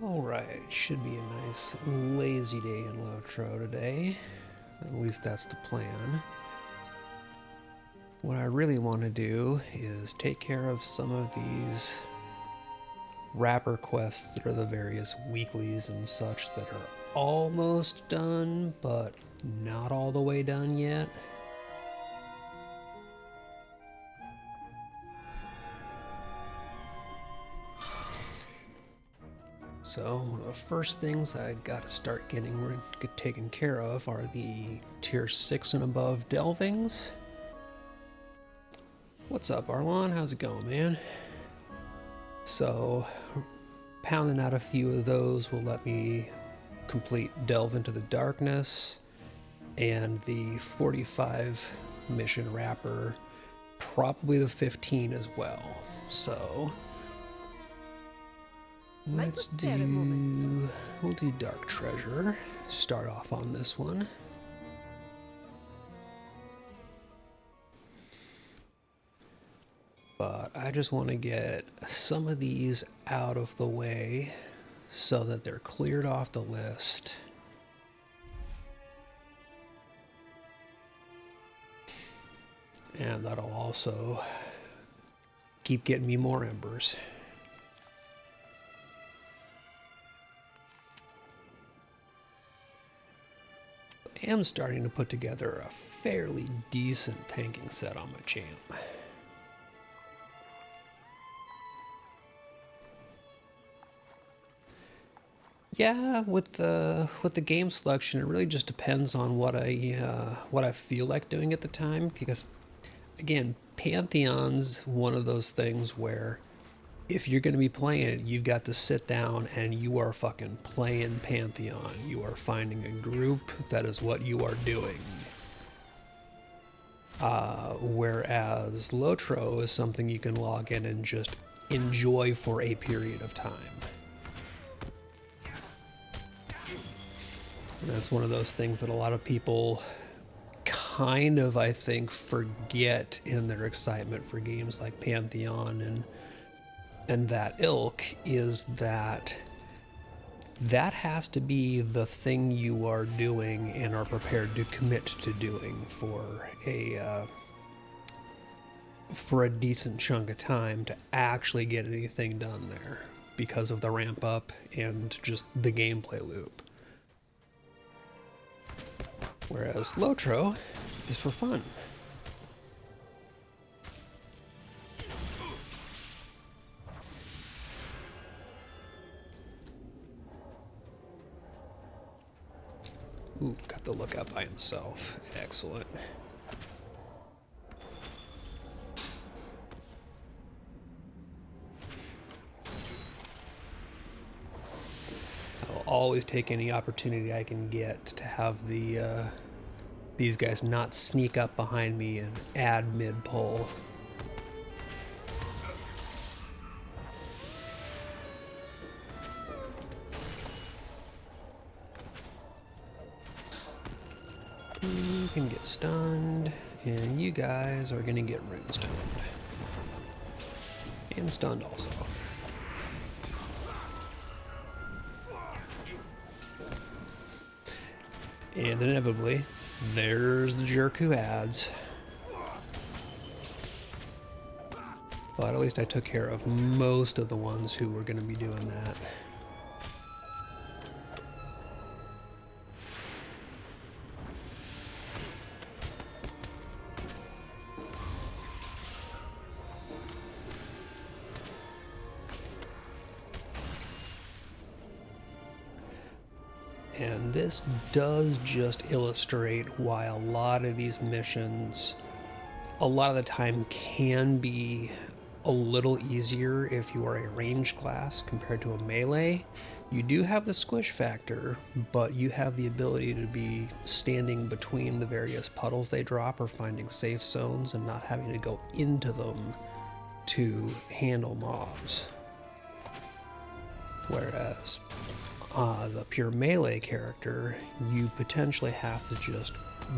Alright, should be a nice lazy day in Lotro today. At least that's the plan. What I really want to do is take care of some of these wrapper quests that are the various weeklies and such that are almost done, but not all the way done yet. So one of the first things I gotta start getting taken care of are the tier 6 and above delvings. What's up, Arlon? How's it going, man? So pounding out a few of those will let me complete Delve into the Darkness and the 45 mission wrapper, probably the 15 as well. So we'll do Dark Treasure, start off on this one. But I just want to get some of these out of the way so that they're cleared off the list. And that'll also keep getting me more embers. I am starting to put together a fairly decent tanking set on my champ. Yeah, with the game selection, it really just depends on what I feel like doing at the time. Because, again, Pantheon's one of those things where if you're going to be playing it, you've got to sit down and you are fucking playing Pantheon. You are finding a group that is what you are doing. Whereas Lotro is something you can log in and just enjoy for a period of time. And that's one of those things that a lot of people kind of, I think, forget in their excitement for games like Pantheon and that ilk, is that has to be the thing you are doing and are prepared to commit to doing for a decent chunk of time to actually get anything done there, because of the ramp up and just the gameplay loop. Whereas Lotro is for fun. Ooh, got the lookout by himself. Excellent. I'll always take any opportunity I can get to have these guys not sneak up behind me and add mid-pull. You can get stunned, and you guys are gonna get rune stoned. And stunned also. And inevitably, there's the jerk who adds. But at least I took care of most of the ones who were going to be doing that. And this does just illustrate why a lot of these missions, a lot of the time, can be a little easier if you are a ranged class compared to a melee. You do have the squish factor, but you have the ability to be standing between the various puddles they drop or finding safe zones and not having to go into them to handle mobs. Whereas as a pure melee character, you potentially have to just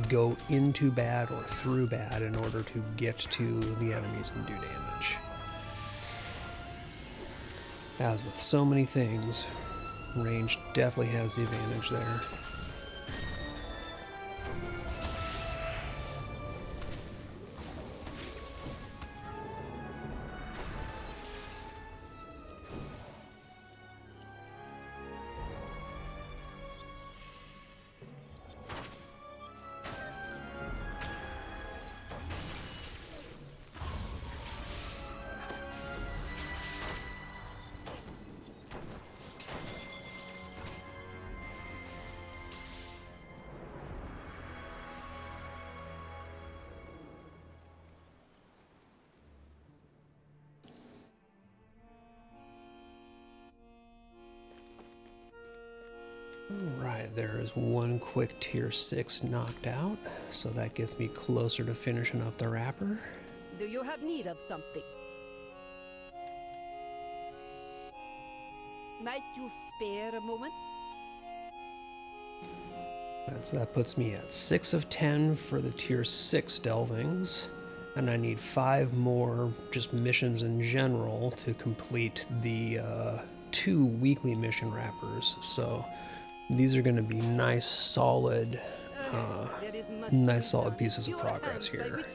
go into bad or through bad in order to get to the enemies and do damage. As with so many things, Range definitely has the advantage there. Alright, there is one quick tier 6 knocked out, so that gets me closer to finishing up the wrapper. Do you have need of something? Might you spare a moment? So that puts me at 6 of 10 for the tier 6 delvings, and I need 5 more just missions in general to complete the 2 weekly mission wrappers. So these are going to be nice solid pieces of progress here.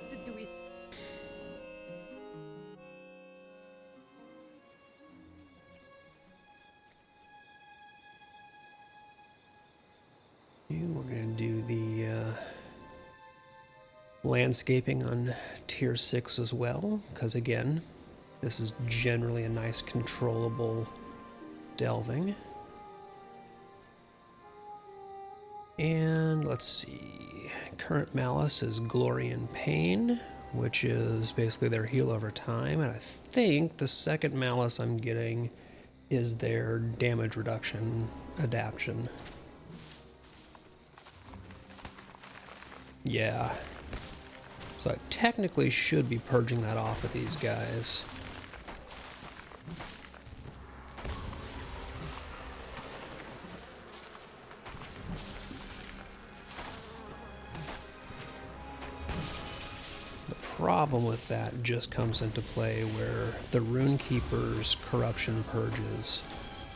We're going to do the landscaping on tier 6 as well, because again, this is generally a nice controllable delving. And let's see, current malice is glory and pain, which is basically their heal over time, and I think the second malice I'm getting is their damage reduction adaptation. Yeah, so I technically should be purging that off of these guys. Problem with that just comes into play where the Runekeeper's corruption purges.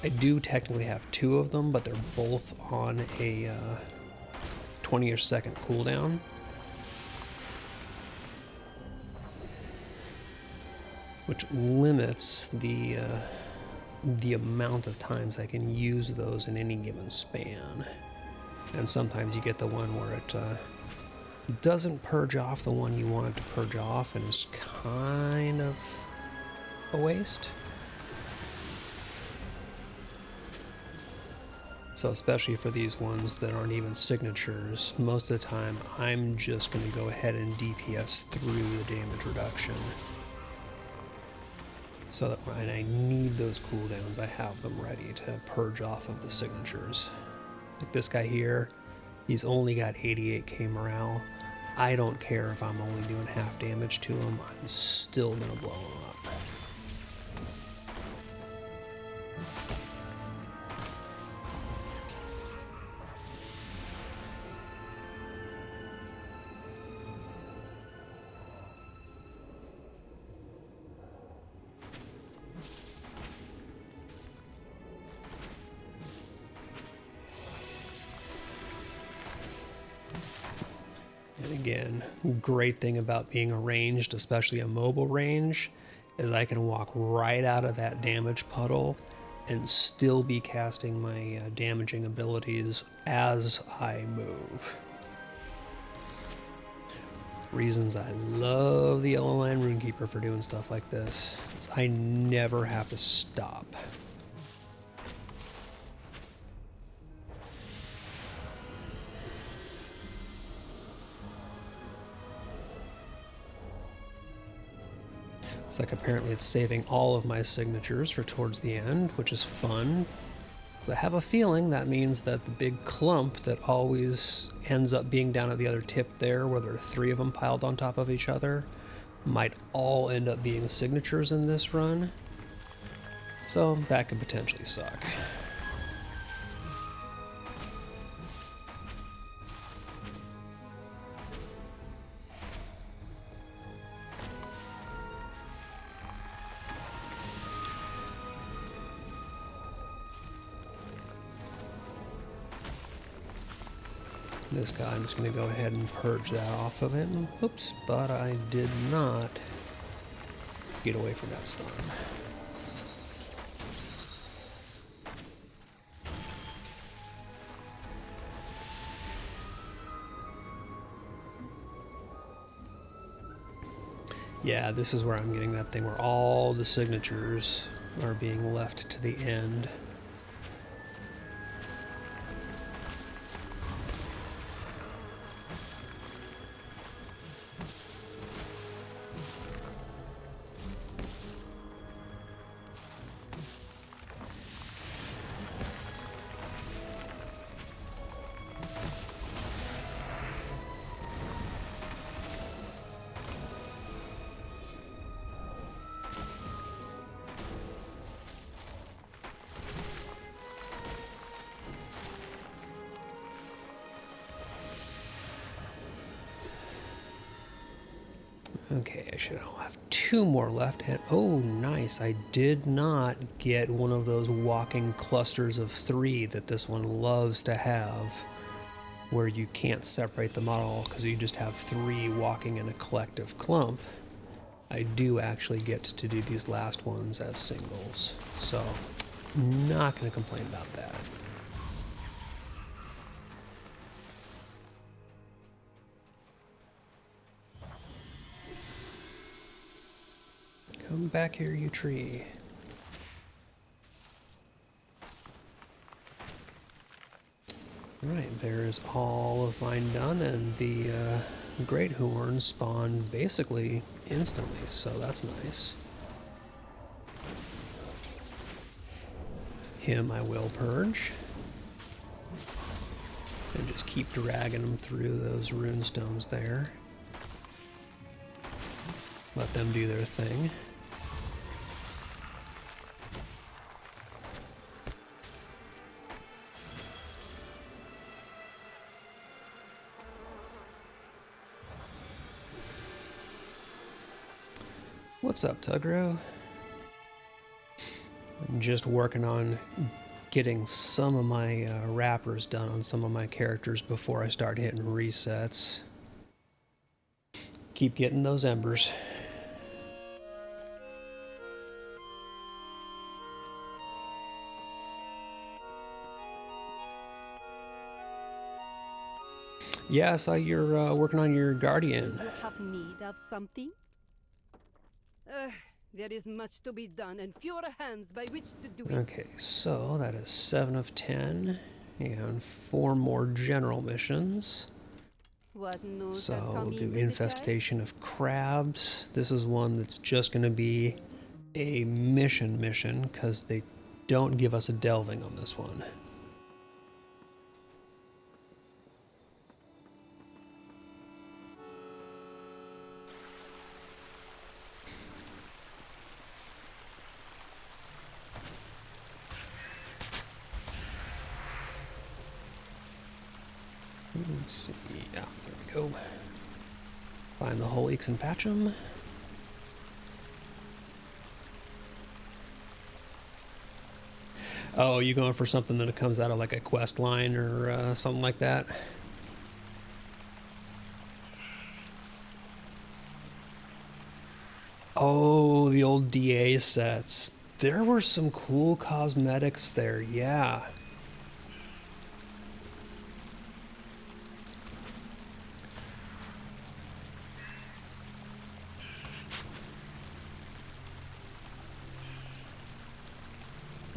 I do technically have 2 of them, but they're both on a 20-ish second cooldown. Which limits the amount of times I can use those in any given span. And sometimes you get the one where it doesn't purge off the one you want it to purge off, and is kind of a waste. So especially for these ones that aren't even signatures, most of the time I'm just going to go ahead and DPS through the damage reduction. So that when I need those cooldowns, I have them ready to purge off of the signatures. Like this guy here, he's only got 88k morale. I don't care if I'm only doing half damage to him, I'm still going to blow him up. And again, great thing about being a ranged, especially a mobile range, is I can walk right out of that damage puddle and still be casting my damaging abilities as I move. Reasons I love the Yellow Line Runekeeper for doing stuff like this. I never have to stop. It's like apparently it's saving all of my signatures for towards the end, which is fun. So I have a feeling that means that the big clump that always ends up being down at the other tip there, where there are 3 of them piled on top of each other, might all end up being signatures in this run. So that could potentially suck. This guy, I'm just going to go ahead and purge that off of him. Oops, but I did not get away from that stun. Yeah, this is where I'm getting that thing where all the signatures are being left to the end. Okay, I should have 2 more left, and oh, nice, I did not get one of those walking clusters of 3 that this one loves to have, where you can't separate them at all because you just have 3 walking in a collective clump. I do actually get to do these last ones as singles, so not going to complain about that. Come back here, you tree. Alright, there's all of mine done, and the Great Horn spawned basically instantly, so that's nice. Him I will purge. And just keep dragging them through those rune stones there. Let them do their thing. What's up, Tugro? I'm just working on getting some of my wrappers done on some of my characters before I start hitting resets. Keep getting those embers. Yeah, I saw you're working on your Guardian. Do you have need of something? There is much to be done and fewer hands by which to do it. Okay, so that is 7 of 10 and 4 more general missions. What news So has come we'll in do with the infestation of crabs. This is one that's just going to be a mission because they don't give us a delving on this one. Let's see. Yeah, there we go. Find the whole Eeks and patch 'em. Oh, you going for something that comes out of like a quest line or something like that? Oh, the old DA sets. There were some cool cosmetics there, yeah.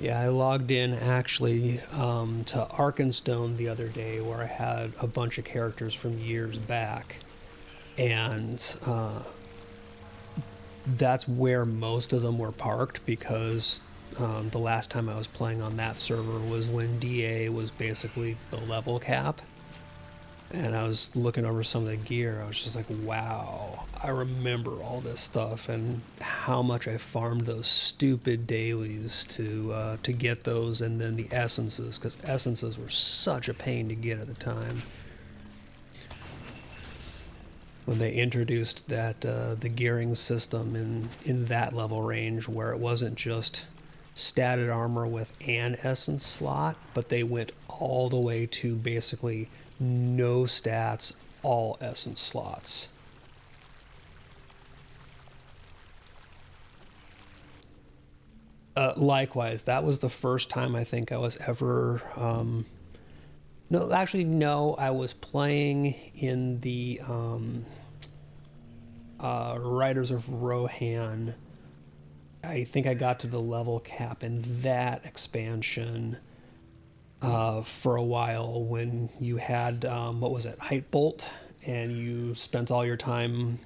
Yeah, I logged in actually to Arkenstone the other day where I had a bunch of characters from years back. And that's where most of them were parked because the last time I was playing on that server was when DA was basically the level cap. And I was looking over some of the gear. I was just like, wow, I remember all this stuff and how much I farmed those stupid dailies to get those, and then the essences, because essences were such a pain to get at the time. When they introduced that the gearing system in that level range where it wasn't just statted armor with an essence slot, but they went all the way to basically no stats, all essence slots. Likewise, that was the first time I think I was ever... no, actually, no, I was playing in the Riders of Rohan. I think I got to the level cap in that expansion for a while when you had, what was it, Height Bolt, and you spent all your time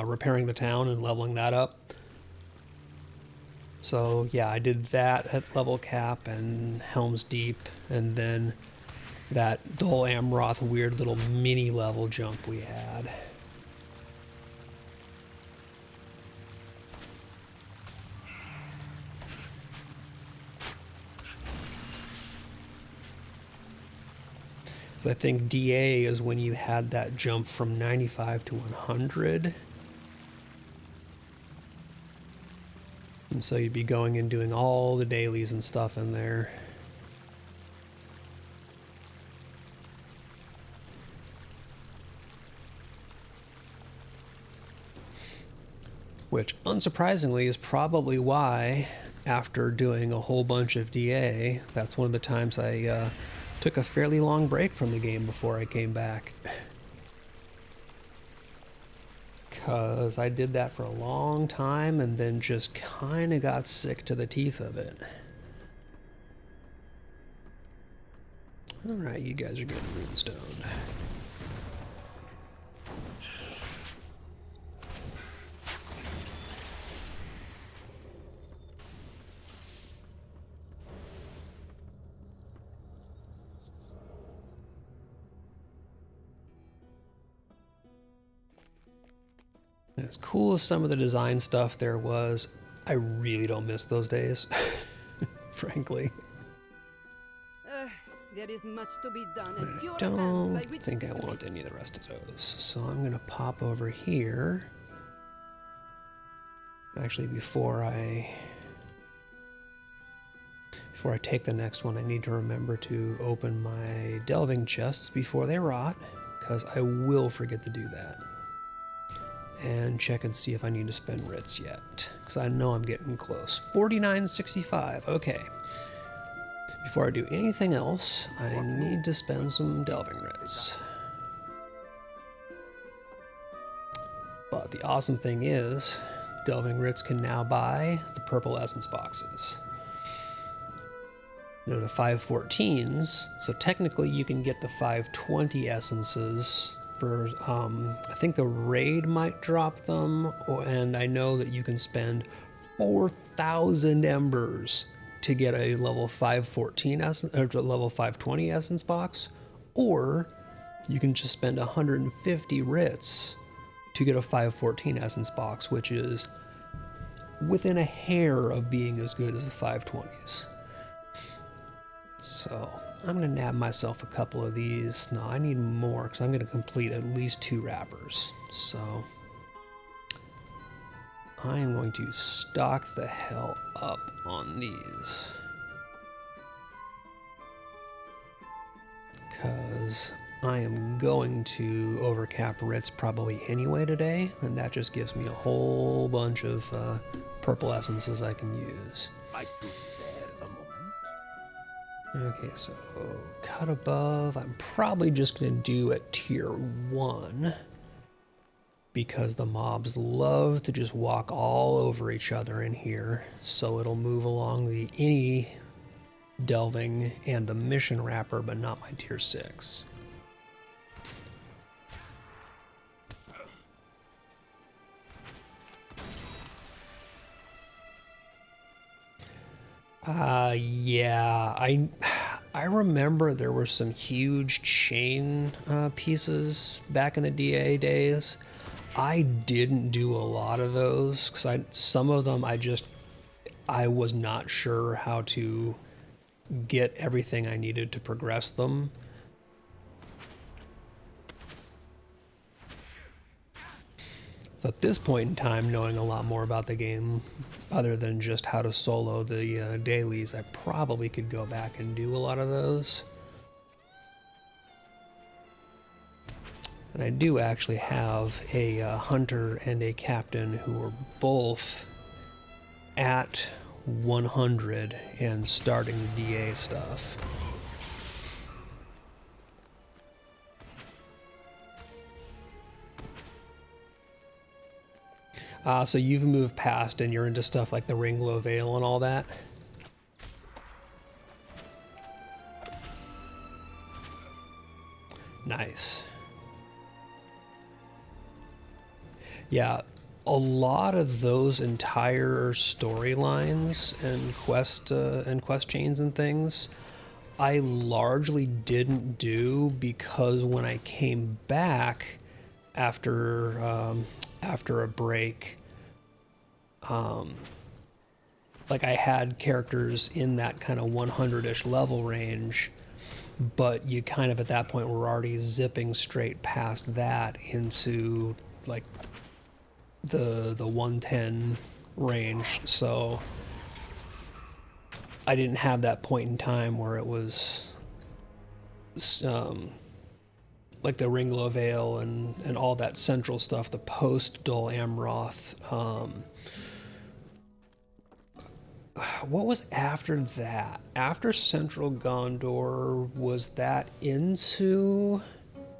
repairing the town and leveling that up. So yeah, I did that at level cap and Helm's Deep, and then that Dol Amroth weird little mini level jump we had. So I think DA is when you had that jump from 95 to 100. And so you'd be going and doing all the dailies and stuff in there. Which, unsurprisingly, is probably why, after doing a whole bunch of DA, that's one of the times I took a fairly long break from the game before I came back. Because I did that for a long time and then just kind of got sick to the teeth of it. Alright, you guys are getting runestone. As cool as some of the design stuff there was, I really don't miss those days, frankly. There is much to be done, and I fewer hands don't by which think to I do want it. any of the rest of those, so I'm going to pop over here. Actually, before I take the next one, I need to remember to open my delving chests before they rot, because I will forget to do that. And check and see if I need to spend writs yet, because I know I'm getting close. 49.65, okay. Before I do anything else, I need to spend some delving writs. But the awesome thing is, delving writs can now buy the purple essence boxes. They're the 514s, so technically you can get the 520 essences for, I think the raid might drop them, and I know that you can spend 4,000 embers to get a level 514 essence, or level 520 essence box, or you can just spend 150 writs to get a 514 essence box, which is within a hair of being as good as the 520s. So I'm going to nab myself a couple of these. No, I need more because I'm going to complete at least 2 wrappers. So I am going to stock the hell up on these. Because I am going to overcap writs probably anyway today, and that just gives me a whole bunch of purple essences I can use. Okay, so cut above, I'm probably just going to do at tier 1 because the mobs love to just walk all over each other in here, so it'll move along the any delving and the mission wrapper, but not my tier 6. Yeah, I remember there were some huge chain pieces back in the DA days. I didn't do a lot of those because some of them I was not sure how to get everything I needed to progress them. So at this point in time, knowing a lot more about the game, other than just how to solo the dailies, I probably could go back and do a lot of those. And I do actually have a hunter and a captain who are both at 100 and starting the DA stuff. So you've moved past and you're into stuff like the Ringlow Vale and all that? Nice. Yeah, a lot of those entire storylines and quest chains and things I largely didn't do because when I came back after a break, like I had characters in that kind of 100-ish level range, but you kind of at that point were already zipping straight past that into like the 110 range, so I didn't have that point in time where it was like the Ringlow Vale and all that central stuff, the post Dol Amroth. What was after that? After Central Gondor, was that into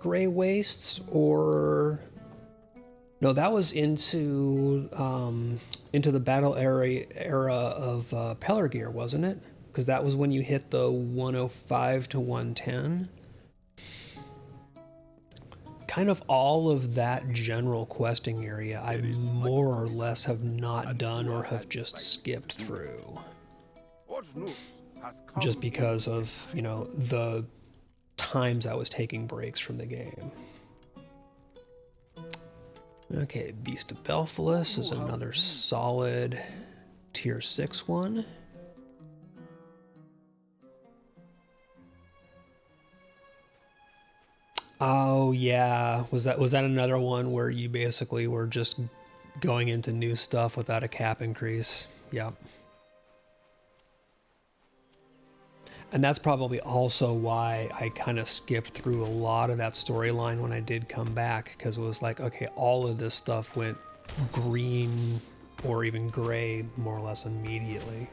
Grey Wastes or... No, that was into the battle era of Pelargir, wasn't it? Because that was when you hit the 105 to 110. Kind of all of that general questing area I more or less have not done or have just skipped through. Just because of, you know, the times I was taking breaks from the game. Okay, Beast of Belphilus is another solid tier 6 one. Oh yeah, was that another one where you basically were just going into new stuff without a cap increase? Yep. And that's probably also why I kind of skipped through a lot of that storyline when I did come back, because it was like, okay, all of this stuff went green or even gray more or less immediately.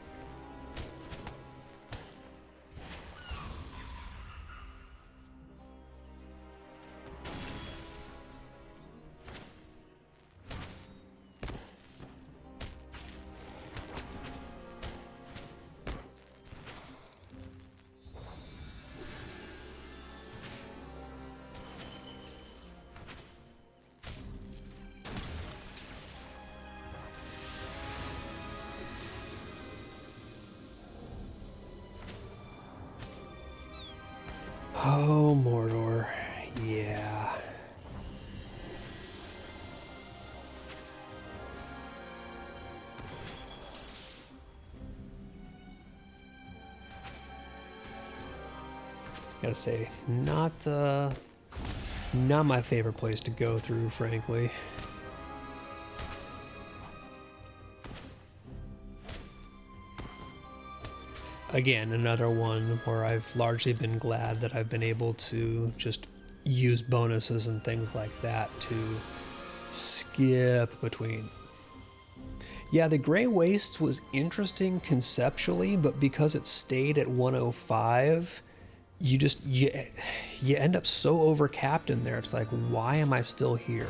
Oh, Mordor. Yeah. Gotta say, not my favorite place to go through, frankly. Again, another one where I've largely been glad that I've been able to just use bonuses and things like that to skip between. Yeah, the Grey Wastes was interesting conceptually, but because it stayed at 105, you end up so overcapped in there. It's like, why am I still here?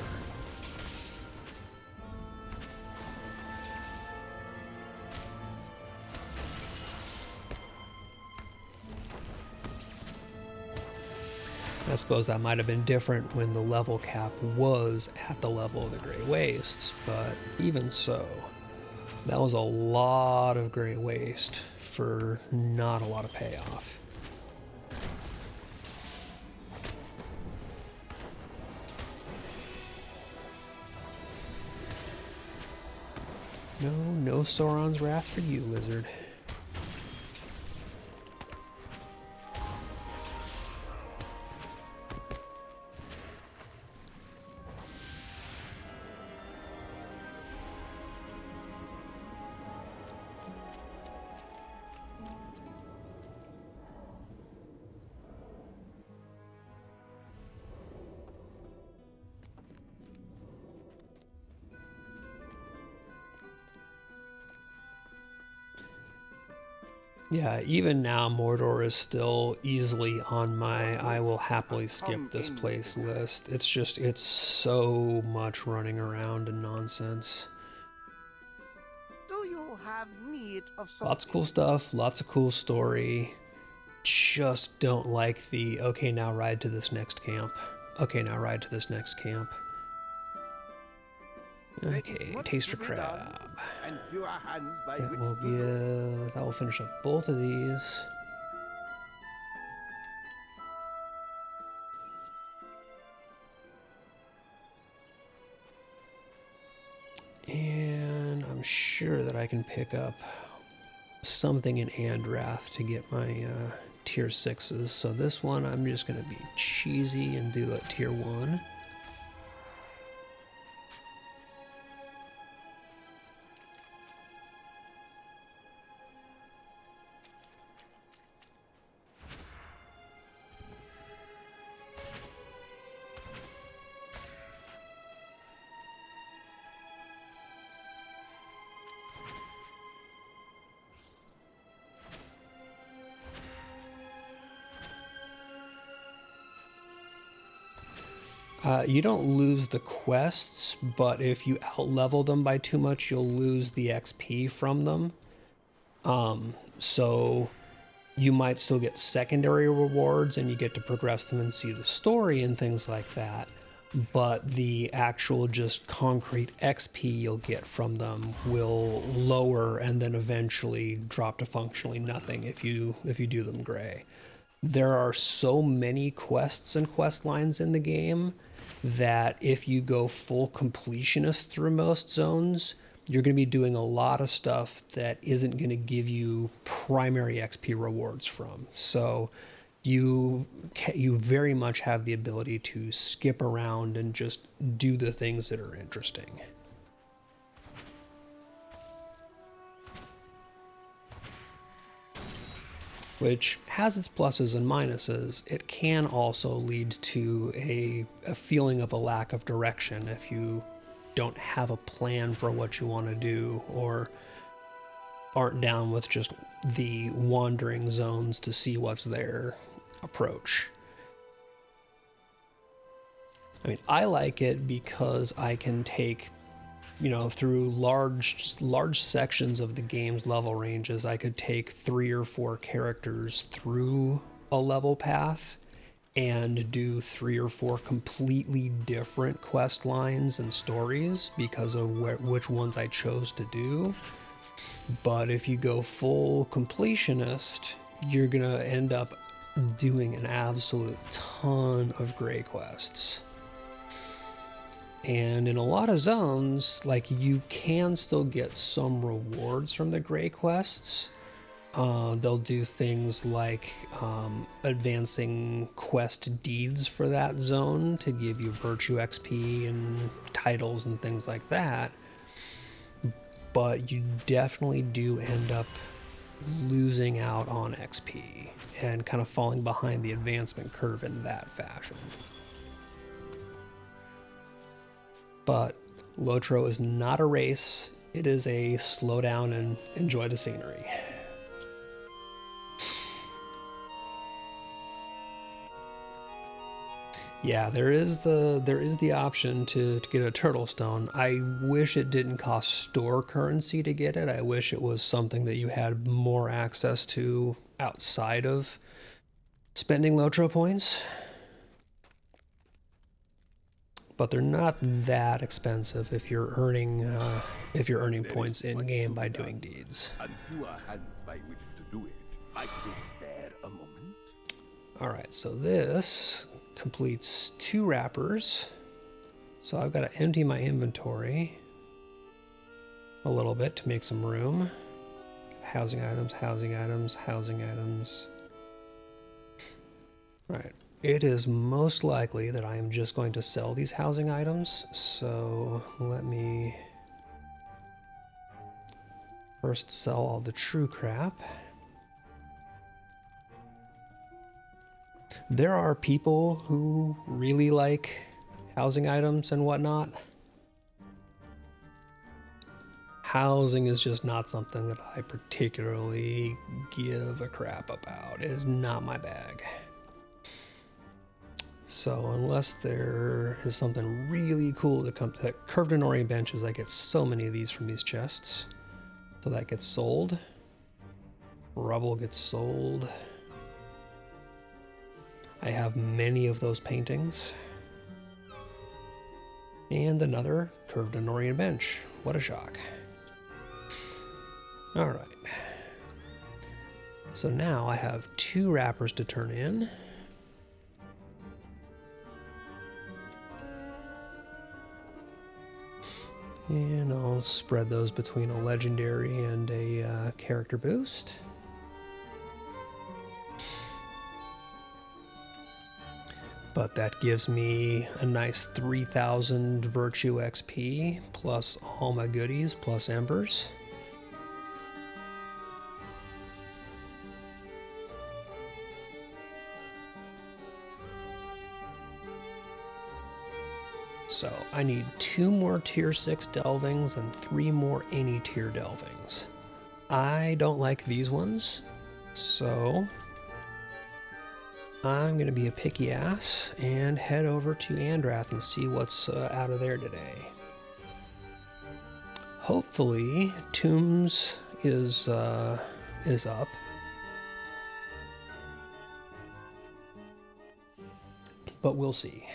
I suppose that might have been different when the level cap was at the level of the Grey Wastes, but even so, that was a lot of Grey Waste for not a lot of payoff. No Sauron's Wrath for you, lizard. Yeah, even now, Mordor is still easily on my I will happily skip this place list. It's so much running around and nonsense. Do you have need of something? Lots of cool stuff, lots of cool story. Just don't like the, okay, now ride to this next camp. Okay, now ride to this next camp. Okay, taster crab. And fewer hands by That which will to be do it. that will finish up both of these. And I'm sure that I can pick up something in Andrath to get my tier 6s. So this one I'm just going to be cheesy and do a tier 1. You don't lose the quests, but if you outlevel them by too much, you'll lose the XP from them. So you might still get secondary rewards and you get to progress them and see the story and things like that. But the actual just concrete XP you'll get from them will lower and then eventually drop to functionally nothing if you do them gray. There are so many quests and quest lines in the game that if you go full completionist through most zones, you're going to be doing a lot of stuff that isn't going to give you primary XP rewards from. So you very much have the ability to skip around and just do the things that are interesting. Which has its pluses and minuses. It can also lead to a feeling of a lack of direction if you don't have a plan for what you want to do or aren't down with just the wandering zones to see what's there approach. I mean, I like it because I can take, through large sections of the game's level ranges, I could take 3 or 4 characters through a level path and do 3 or 4 completely different quest lines and stories because of which ones I chose to do. But if you go full completionist, you're gonna end up doing an absolute ton of gray quests. And in a lot of zones, like, you can still get some rewards from the gray quests. They'll do things like advancing quest deeds for that zone to give you virtue XP and titles and things like that. But you definitely do end up losing out on XP and kind of falling behind the advancement curve in that fashion. But Lotro is not a race. It is a slow down and enjoy the scenery. Yeah, there is the option to get a turtle stone. I wish it didn't cost store currency to get it. I wish it was something that you had more access to outside of spending Lotro points. But they're not that expensive if you're earning points in game by doing deeds. And fewer hands by which to do it. Might you spare a moment? All right, so this completes 2 wrappers. So I've got to empty my inventory a little bit to make some room. Housing items, housing items, housing items. All right. It is most likely that I am just going to sell these housing items, so let me first sell all the true crap. There are people who really like housing items and whatnot. Housing is just not something that I particularly give a crap about. It is not my bag. So unless there is something really cool that comes, that curved Denorian benches, I get so many of these from these chests. So that gets sold. Rubble gets sold. I have many of those paintings. And another curved Denorian bench. What a shock. Alright. So now I have 2 wrappers to turn in. And I'll spread those between a legendary and a character boost. But that gives me a nice 3,000 virtue XP plus all my goodies plus embers. So I need 2 more tier 6 delvings and 3 more any tier delvings. I don't like these ones, so I'm going to be a picky ass and head over to Andrath and see what's out of there today. Hopefully Tombs is up. But we'll see.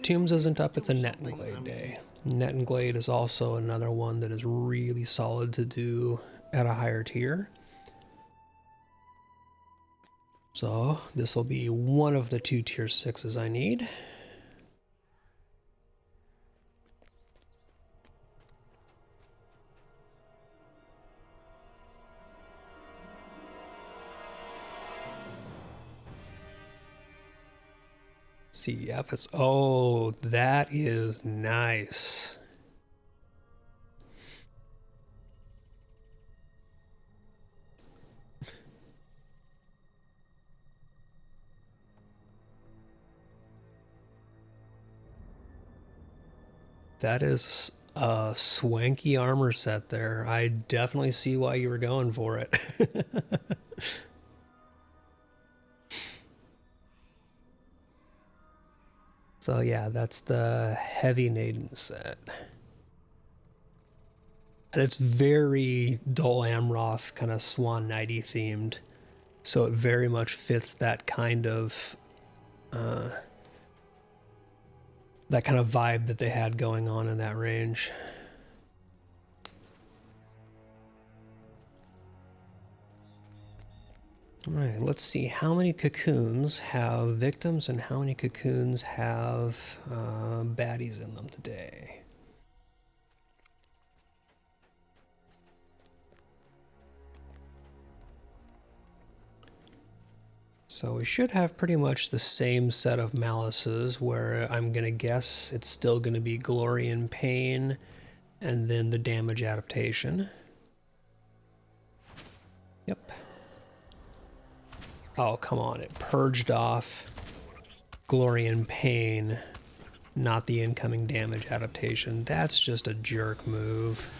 Tombs isn't up, it's a Net and Glade day. Net and Glade is also another one that is really solid to do at a higher tier. So this will be one of the 2 tier 6s I need. CF is, oh, that is nice. That is a swanky armor set there. I definitely see why you were going for it. So yeah, that's the Heavy Naden set. And it's very Dol Amroth kind of Swan Knighty themed. So it very much fits that kind of vibe that they had going on in that range. All right, let's see how many cocoons have victims and how many cocoons have baddies in them today. So we should have pretty much the same set of malices where I'm going to guess it's still going to be Glory and Pain and then the damage adaptation. Yep. Oh, come on. It purged off Glory and Pain, not the incoming damage adaptation. That's just a jerk move.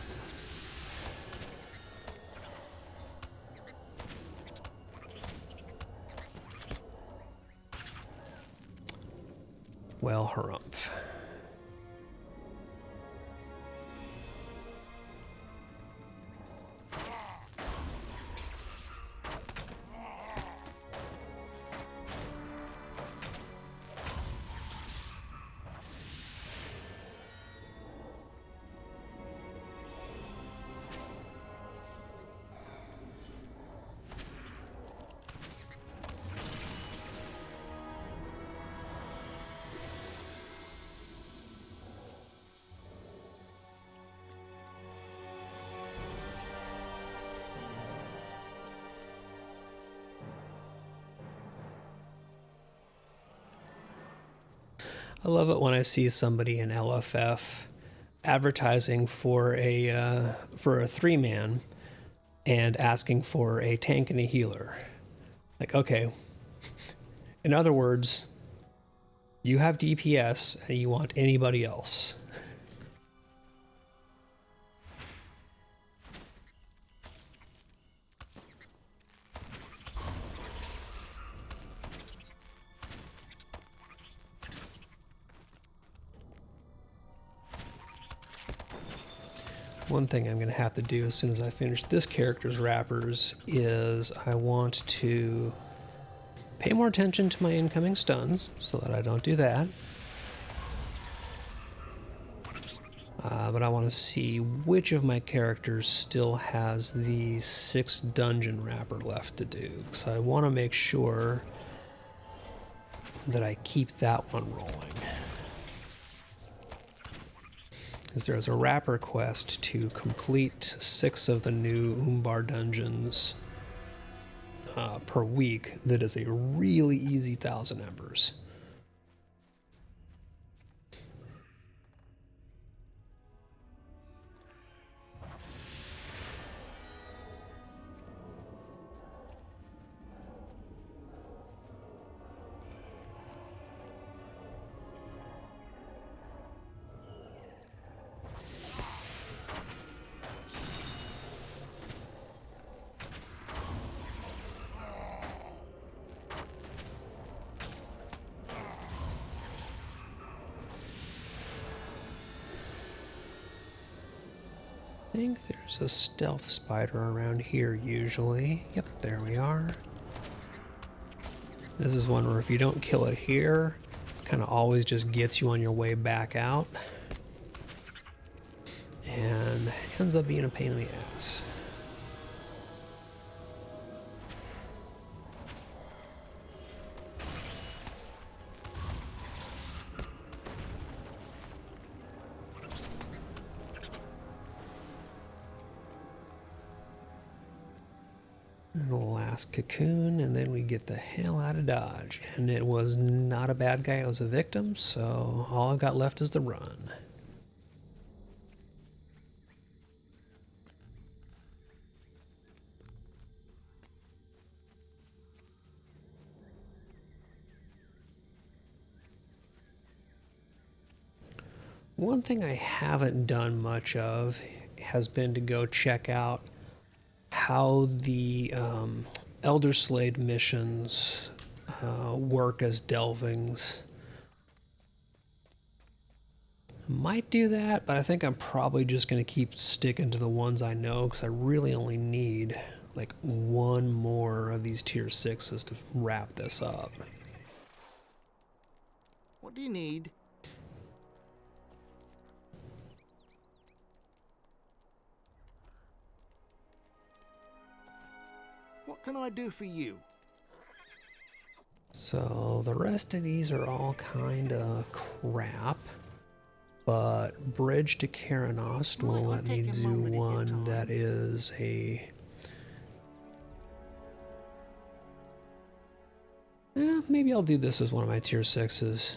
Well, harumph. I love it when I see somebody in LFF advertising for a 3-man and asking for a tank and a healer. Like, okay. In other words, You have DPS and you want anybody else. One thing I'm going to have to do as soon as I finish this character's wrappers is I want to pay more attention to my incoming stuns so that I don't do that. But I want to see which of my characters still has the 6th dungeon wrapper left to do, because I want to make sure that I keep that one rolling. Because there's a wrapper quest to complete 6 of the new Umbar dungeons per week that is a really easy 1,000 embers. I think there's a stealth spider around here usually. Yep, there we are. This is one where if you don't kill it here, it kind of always just gets you on your way back out. And ends up being a pain in the ass. And the last cocoon, and then we get the hell out of Dodge. And it was not a bad guy, it was a victim, so all I've got left is the run. One thing I haven't done much of has been to go check out how the Elder Slade missions work as delvings. Might do that, but I think I'm probably just going to keep sticking to the ones I know, because I really only need like one more of these tier 6s to wrap this up. What do you need? What can I do for you? So the rest of these are all kind of crap, but Bridge to Karanost will let me do one that is a... maybe I'll do this as one of my tier 6s.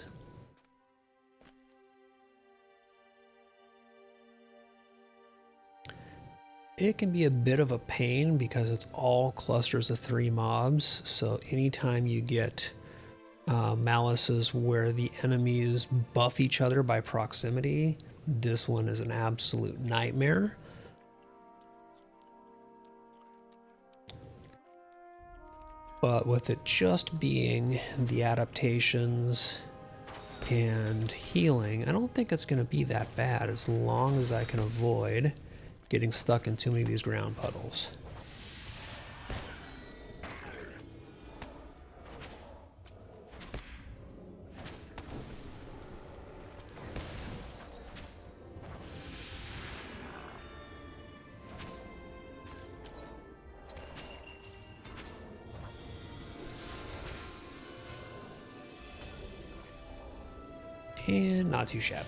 It can be a bit of a pain because it's all clusters of 3 mobs, so anytime you get malices where the enemies buff each other by proximity, this one is an absolute nightmare. But with it just being the adaptations and healing, I don't think it's going to be that bad as long as I can avoid getting stuck in too many of these ground puddles. And not too shabby.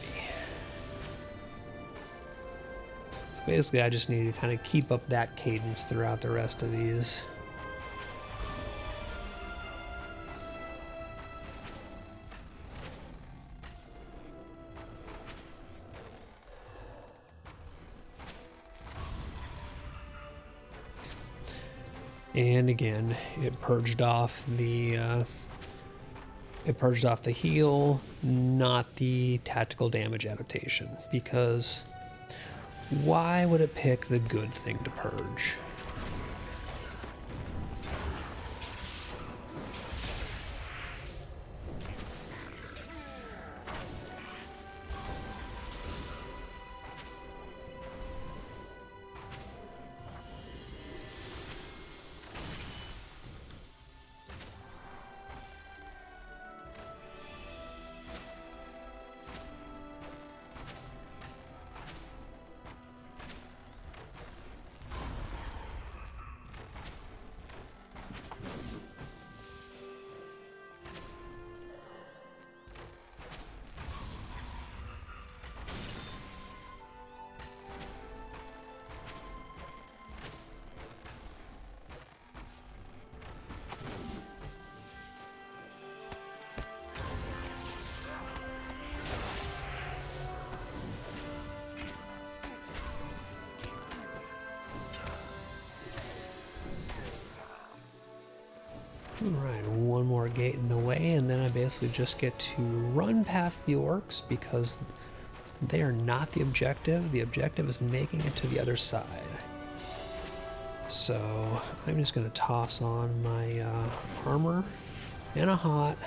So basically I just need to kind of keep up that cadence throughout the rest of these. And again, it purged off the It purged off the heal, not the tactical damage adaptation, because why would it pick the good thing to purge? Alright, one more gate in the way, and then I basically just get to run past the orcs because they are not the objective. The objective is making it to the other side. So I'm just going to toss on my armor and a hot.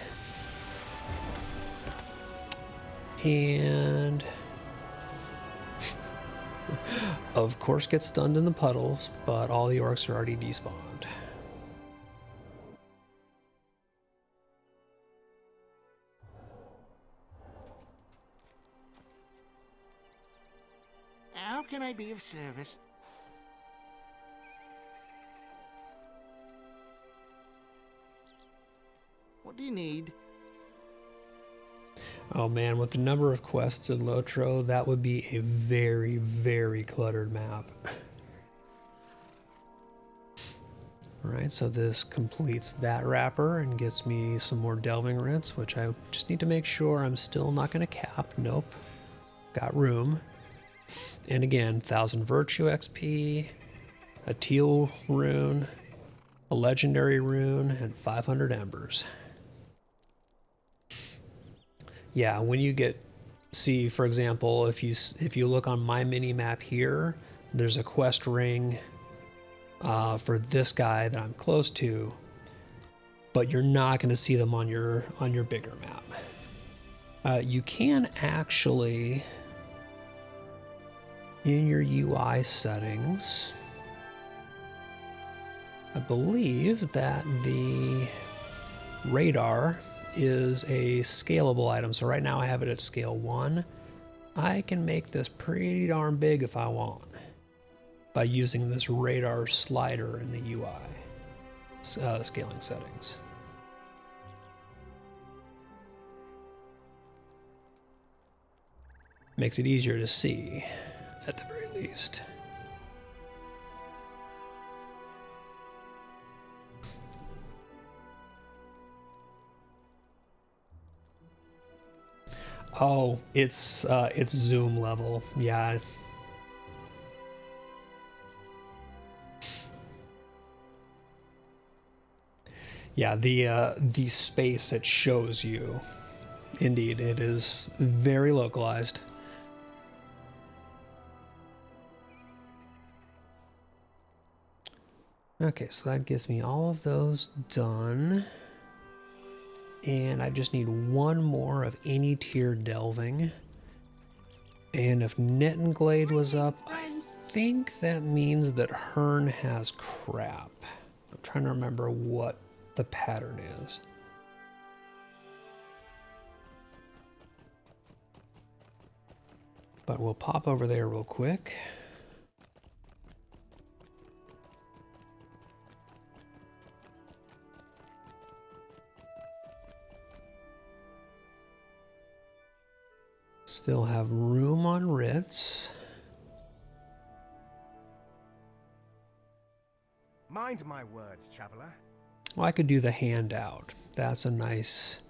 And of course get stunned in the puddles, but all the orcs are already despawned. How can I be of service? What do you need? Oh man, with the number of quests in Lotro, that would be a very, very cluttered map. Alright, so this completes that wrapper and gets me some more delving writs, which I just need to make sure I'm still not going to cap. Nope. Got room. And again, 1000 virtue XP, a teal rune, a legendary rune, and 500 embers. Yeah, when you get, see, for example, if you look on my mini map here, there's a quest ring for this guy that I'm close to, but you're not going to see them on your bigger map. You can actually, in your UI settings, I believe that the radar is a scalable item. So right now I have it at scale 1. I can make this pretty darn big if I want by using this radar slider in the UI scaling settings. Makes it easier to see at the very least. Oh, it's zoom level. Yeah. Yeah, the space it shows you. Indeed, it is very localized. Okay, so that gives me all of those done. And I just need one more of any tier delving. And if Nettenglade was up, I think that means that Hearn has crap. I'm trying to remember what the pattern is. But we'll pop over there real quick. Still have room on Ritz. Mind my words, traveler. Well, I could do the handout. That's a nice,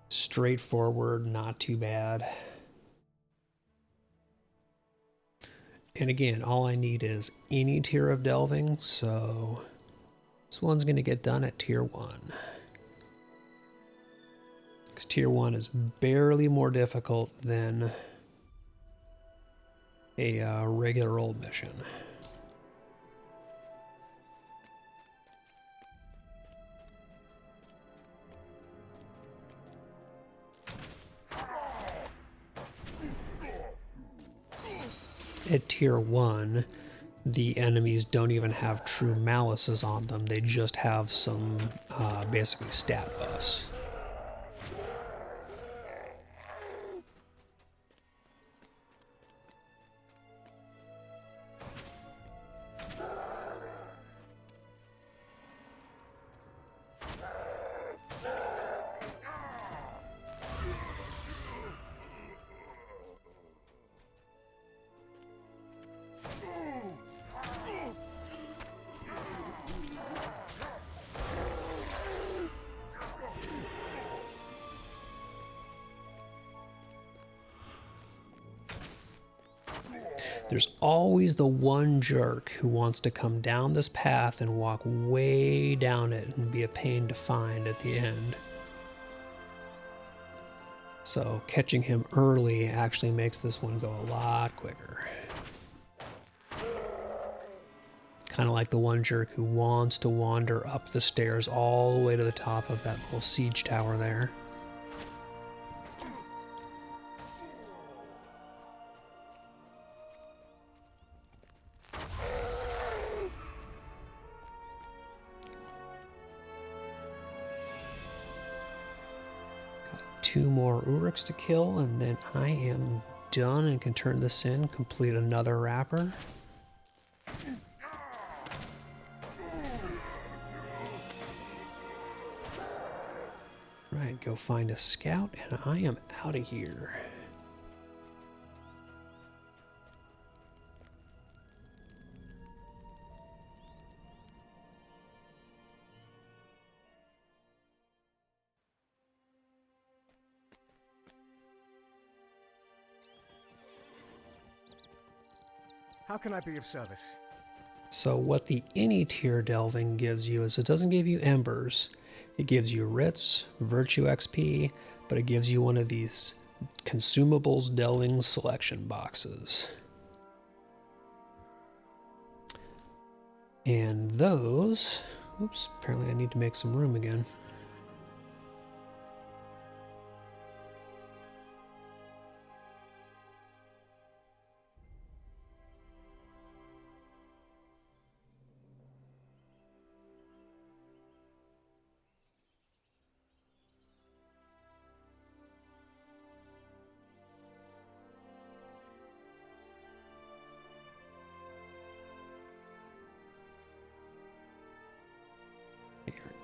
straightforward, not too bad. And again, all I need is any tier of delving, so this one's going to get done at tier 1. Because tier 1 is barely more difficult than a regular old mission. At tier 1, the enemies don't even have true malices on them. They just have some basically stat buffs. There's always the one jerk who wants to come down this path and walk way down it and be a pain to find at the end. So catching him early actually makes this one go a lot quicker. Kind of like the one jerk who wants to wander up the stairs all the way to the top of that little siege tower there. Two more Uruks to kill, and then I am done and can turn this in, complete another wrapper. Right, go find a scout, and I am out of here. How can I be of service? So what the any tier delving gives you is it doesn't give you embers. It gives you writs, virtue XP, but it gives you one of these consumables delving selection boxes. And those, oops, apparently I need to make some room again.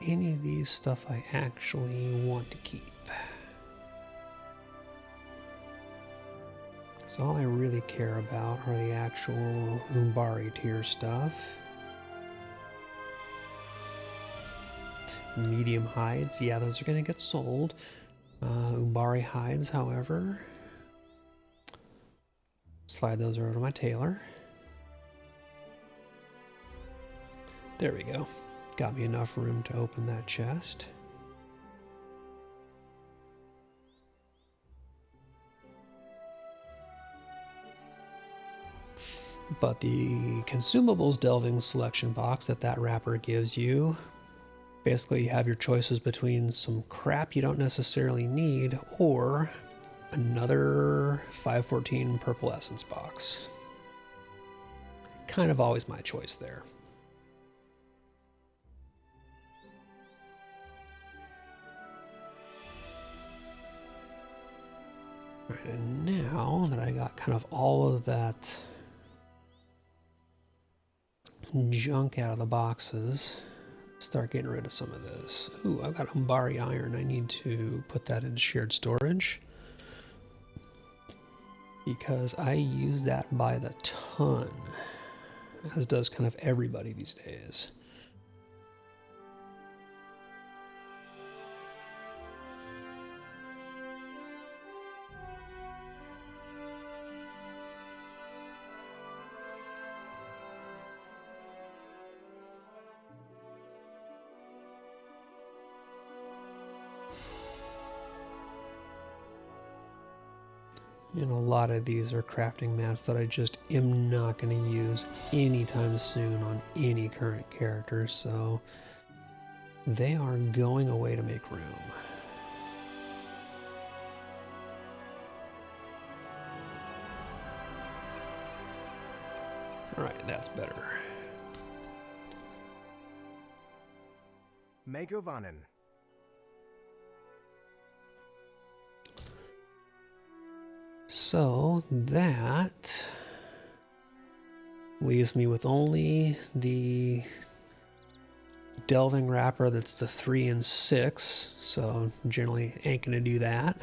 Any of these stuff I actually want to keep. So all I really care about are the actual Umbari tier stuff. Medium hides, yeah, those are going to get sold. Umbari hides, however, slide those over to my tailor. There we go. Got me enough room to open that chest. But the consumables delving selection box that wrapper gives you, basically you have your choices between some crap you don't necessarily need or another 514 purple essence box. Kind of always my choice there. All right, and now that I got kind of all of that junk out of the boxes, start getting rid of some of this. Ooh, I've got Umbari iron. I need to put that into shared storage because I use that by the ton, as does kind of everybody these days. And a lot of these are crafting mats that I just am not going to use anytime soon on any current character, so they are going away to make room. Alright, that's better. Megovanen. So that leaves me with only the delving wrapper that's the 3 and 6, so generally ain't gonna do that.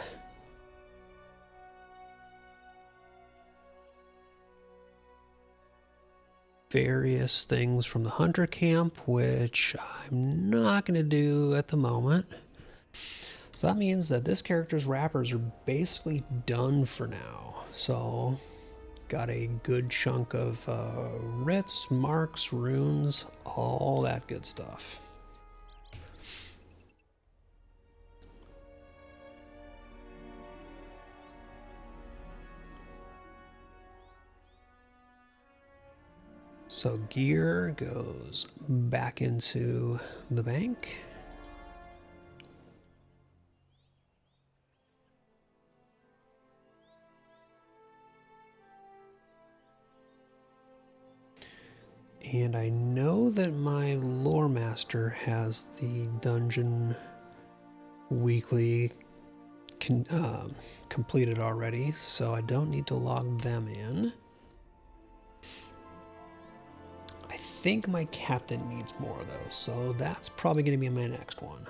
Various things from the hunter camp, which I'm not gonna do at the moment. So that means that this character's wrappers are basically done for now. So got a good chunk of writs, marks, runes, all that good stuff. So gear goes back into the bank. And I know that my lore master has the dungeon weekly completed already, so I don't need to log them in. I think my captain needs more though, so that's probably going to be my next one.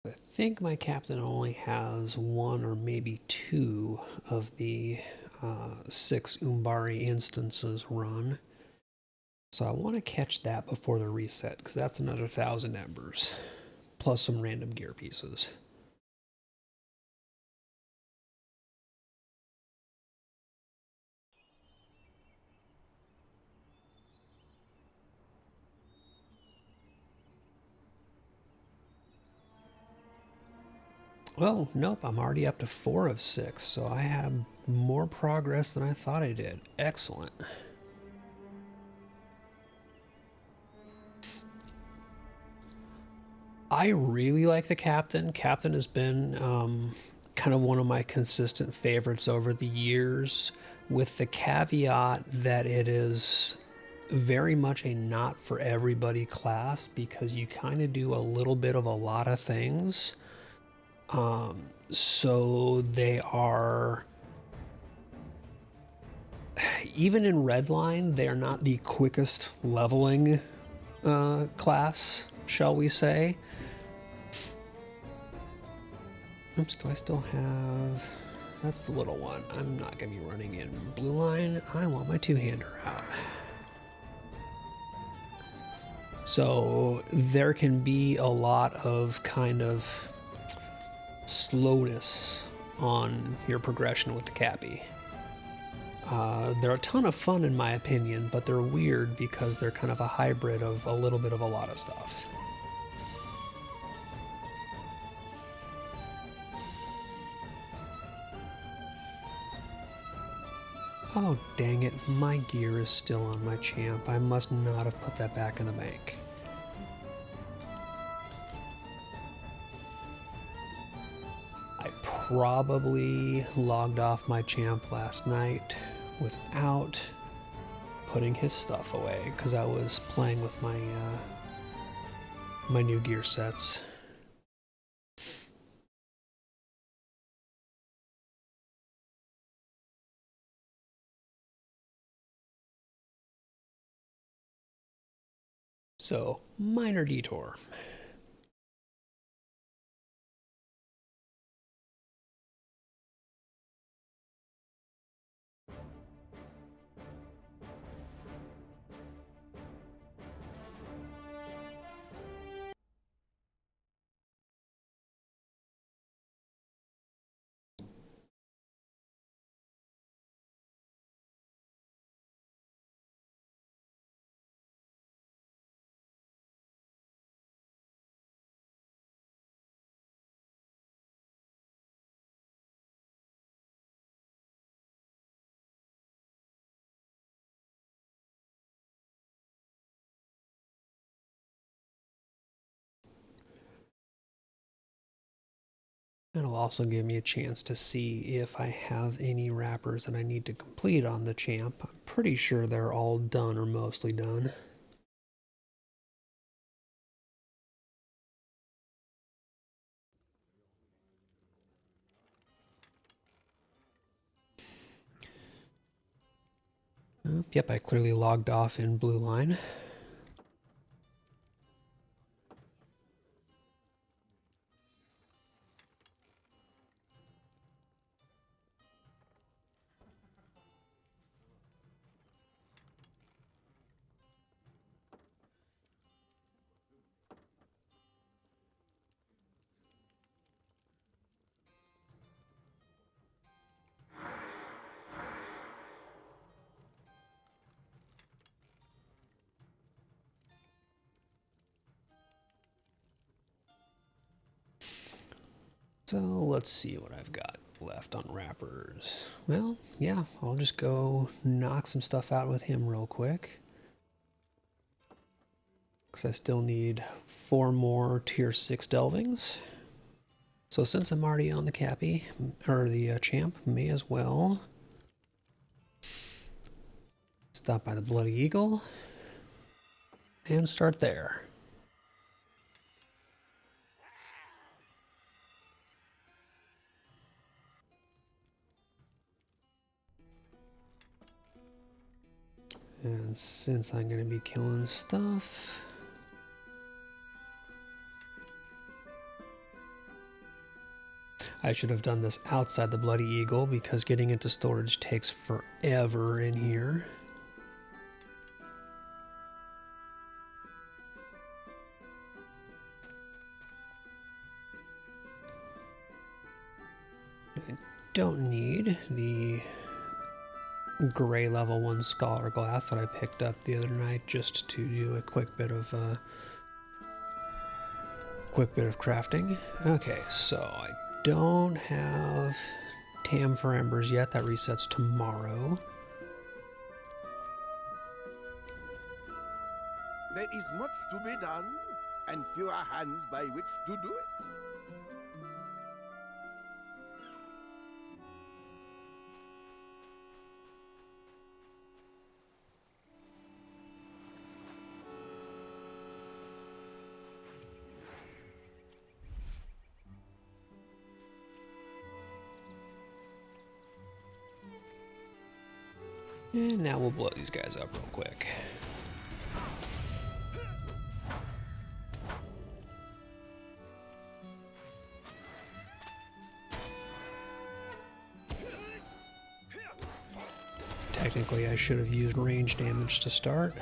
I think my captain only has 1 or maybe 2 of the 6 Umbari instances run. So I want to catch that before the reset, because that's another 1,000 embers, plus some random gear pieces. Well, nope, I'm already up to 4 of 6, so I have more progress than I thought I did. Excellent. I really like the captain. Captain has been kind of one of my consistent favorites over the years, with the caveat that it is very much a not for everybody class, because you kind of do a little bit of a lot of things. So they are, even in Redline, they are not the quickest leveling class, shall we say. Oops, do I still have... That's the little one. I'm not going to be running in blue line. I want my two-hander out. So there can be a lot of kind of slowness on your progression with the Cappy. They're a ton of fun in my opinion, but they're weird because they're kind of a hybrid of a little bit of a lot of stuff. Oh, dang it. My gear is still on my champ. I must not have put that back in the bank. I probably logged off my champ last night without putting his stuff away because I was playing with my my new gear sets. So, minor detour. It'll also give me a chance to see if I have any wrappers that I need to complete on the champ. I'm pretty sure they're all done or mostly done. Yep, I clearly logged off in blue line. So let's see what I've got left on wrappers. Well, yeah, I'll just go knock some stuff out with him real quick. Because I still need 4 more tier 6 delvings. So since I'm already on the Cappy, or the champ, may as well stop by the Bloody Eagle and start there. And since I'm going to be killing stuff, I should have done this outside the Bloody Eagle because getting into storage takes forever in here. I don't need the gray level 1 Scholar Glass that I picked up the other night just to do a quick bit of crafting. Okay, so I don't have Tam for Embers yet. That resets tomorrow. There is much to be done, and fewer hands by which to do it. And now we'll blow these guys up real quick. Technically, I should have used range damage to start.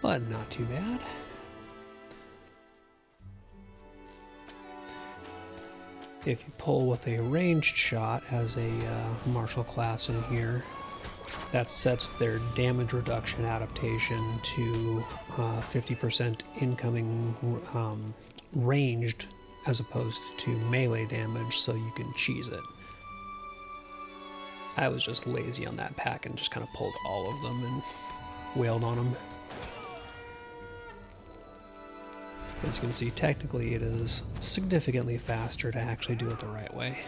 but not too bad. If you pull with a ranged shot as a martial class in here, that sets their damage reduction adaptation to 50% incoming ranged as opposed to melee damage, so you can cheese it. I was just lazy on that pack and just kind of pulled all of them and wailed on them. As you can see, technically it is significantly faster to actually do it the right way.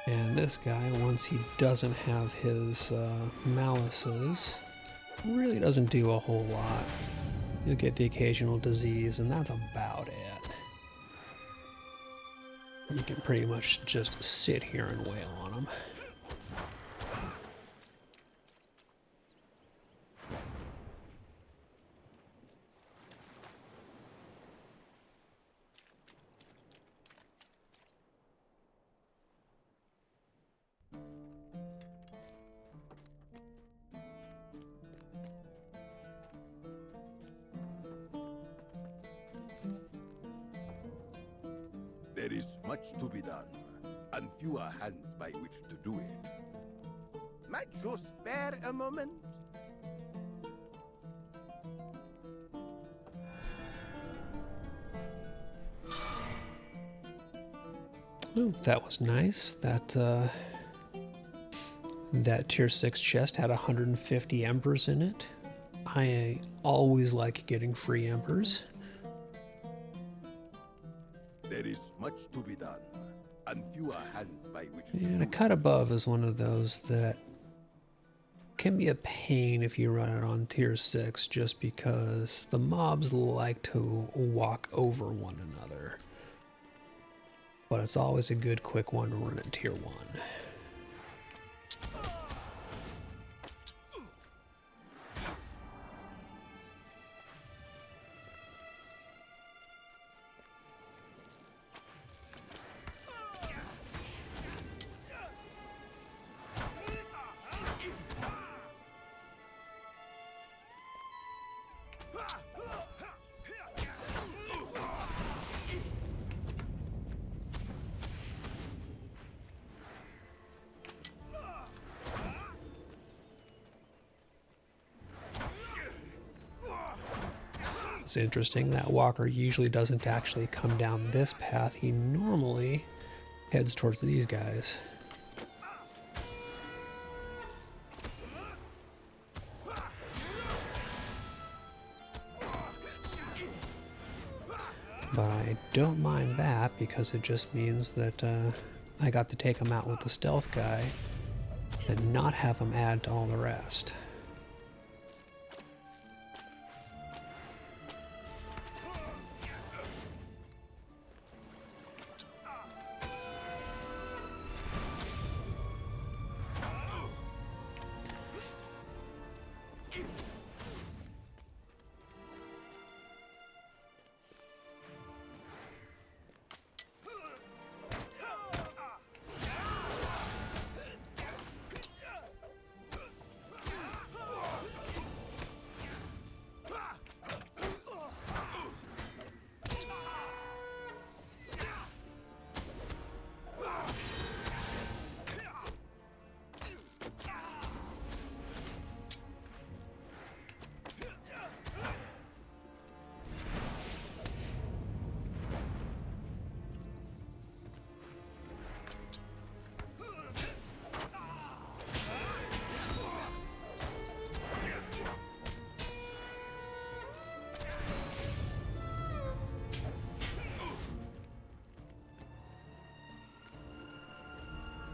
And this guy, once he doesn't have his malices, really doesn't do a whole lot. You'll get the occasional disease, and that's about it. You can pretty much just sit here and wail on him. There is much to be done, and fewer hands by which to do it. Might you spare a moment? Ooh, that was nice. That tier 6 chest had 150 embers in it. I always like getting free embers. There is much to be done, and fewer hands by which to And do a cut above is one of those that can be a pain if you run it on tier 6, just because the mobs like to walk over one another. But it's always a good quick one to run at tier 1. It's interesting that Walker usually doesn't actually come down this path. He normally heads towards these guys. But I don't mind that because it just means that I got to take him out with the stealth guy and not have him add to all the rest.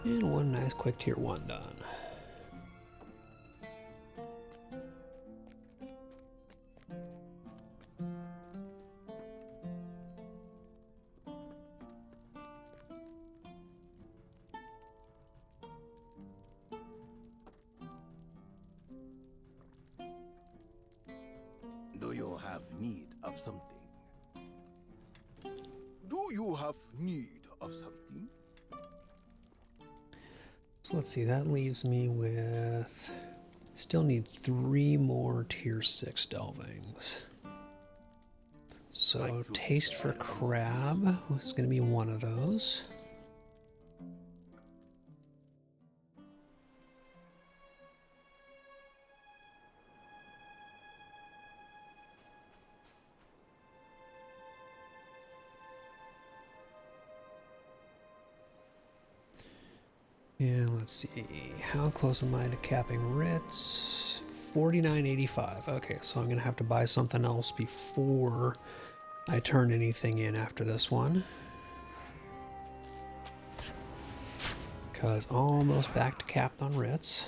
And one nice quick tier 1 done. Do you have need of something? Do you have need of something? So let's see, that leaves me with... Still need 3 more tier 6 delvings. So taste for crab is going to be one of those. And let's see, how close am I to capping writs? 49.85. Okay, so I'm going to have to buy something else before I turn anything in after this one. Because almost back to capped on writs.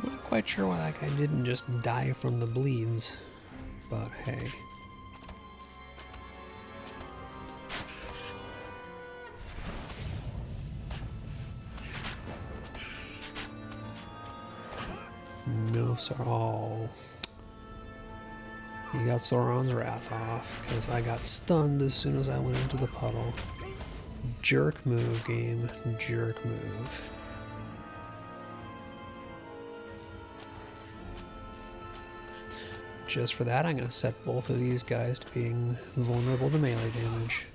Not quite sure why that guy didn't just die from the bleeds, but hey. No, sir. Oh. He got Sauron's wrath off because I got stunned as soon as I went into the puddle. Jerk move, game. Jerk move. Just for that, I'm going to set both of these guys to being vulnerable to melee damage.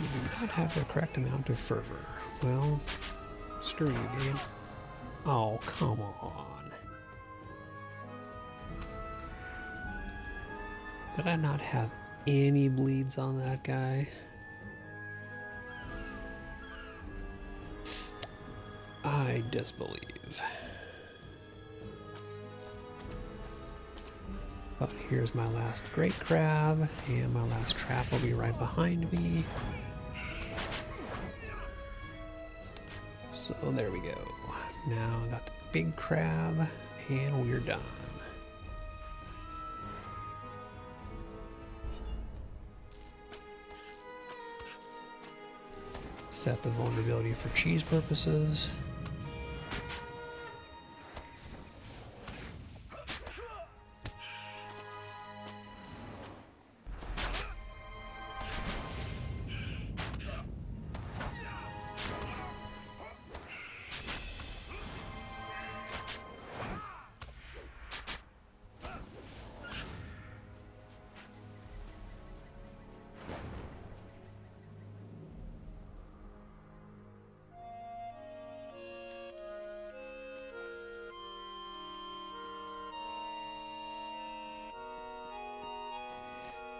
You do not have the correct amount of fervor. Well, screw you, game. Oh, come on. Did I not have any bleeds on that guy? I disbelieve. But here's my last great crab, and my last trap will be right behind me. So there we go. Now I got the big crab, and we're done. Set the vulnerability for cheese purposes.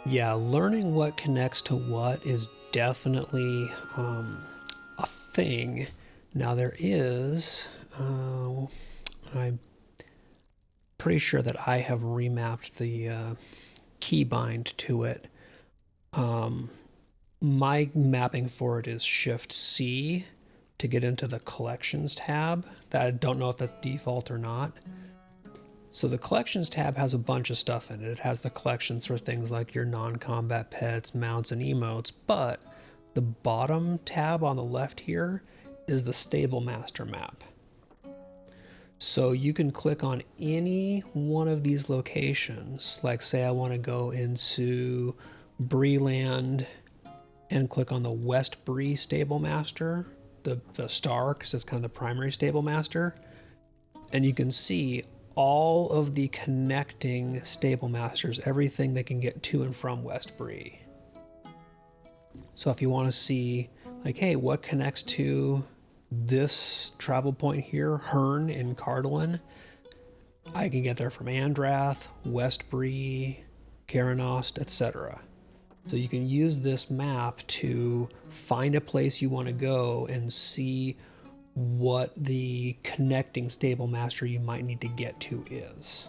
Yeah, learning what connects to what is definitely a thing. Now there is, I'm pretty sure that I have remapped the keybind to it. My mapping for it is Shift C to get into the collections tab. That I don't know if that's default or not. So the collections tab has a bunch of stuff in it. It has the collections for things like your non-combat pets, mounts, and emotes, but the bottom tab on the left here is the stable master map. So you can click on any one of these locations, like say I want to go into Breeland and click on the West Bree stable master, the star, because it's kind of the primary stable master, and you can see all of the connecting stable masters, everything that can get to and from West Bree. So if you want to see, like, hey, what connects to this travel point here, Hearn in Cardolin, I can get there from Andrath, West Bree, Karanost, etc. So you can use this map to find a place you want to go and see what the connecting stable master you might need to get to is.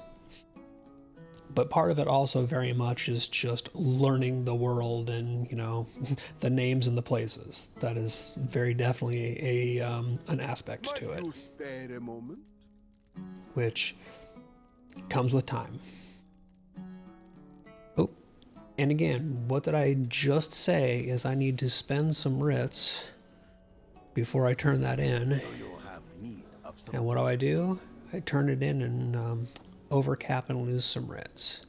But part of it also very much is just learning the world and, you know, the names and the places. That is very definitely an aspect to it, Might you spare a moment? which comes with time. Oh, and again, what did I just say is I need to spend some writs before I turn that in. Do you have need of some? And what do? I turn it in and overcap and lose some writs.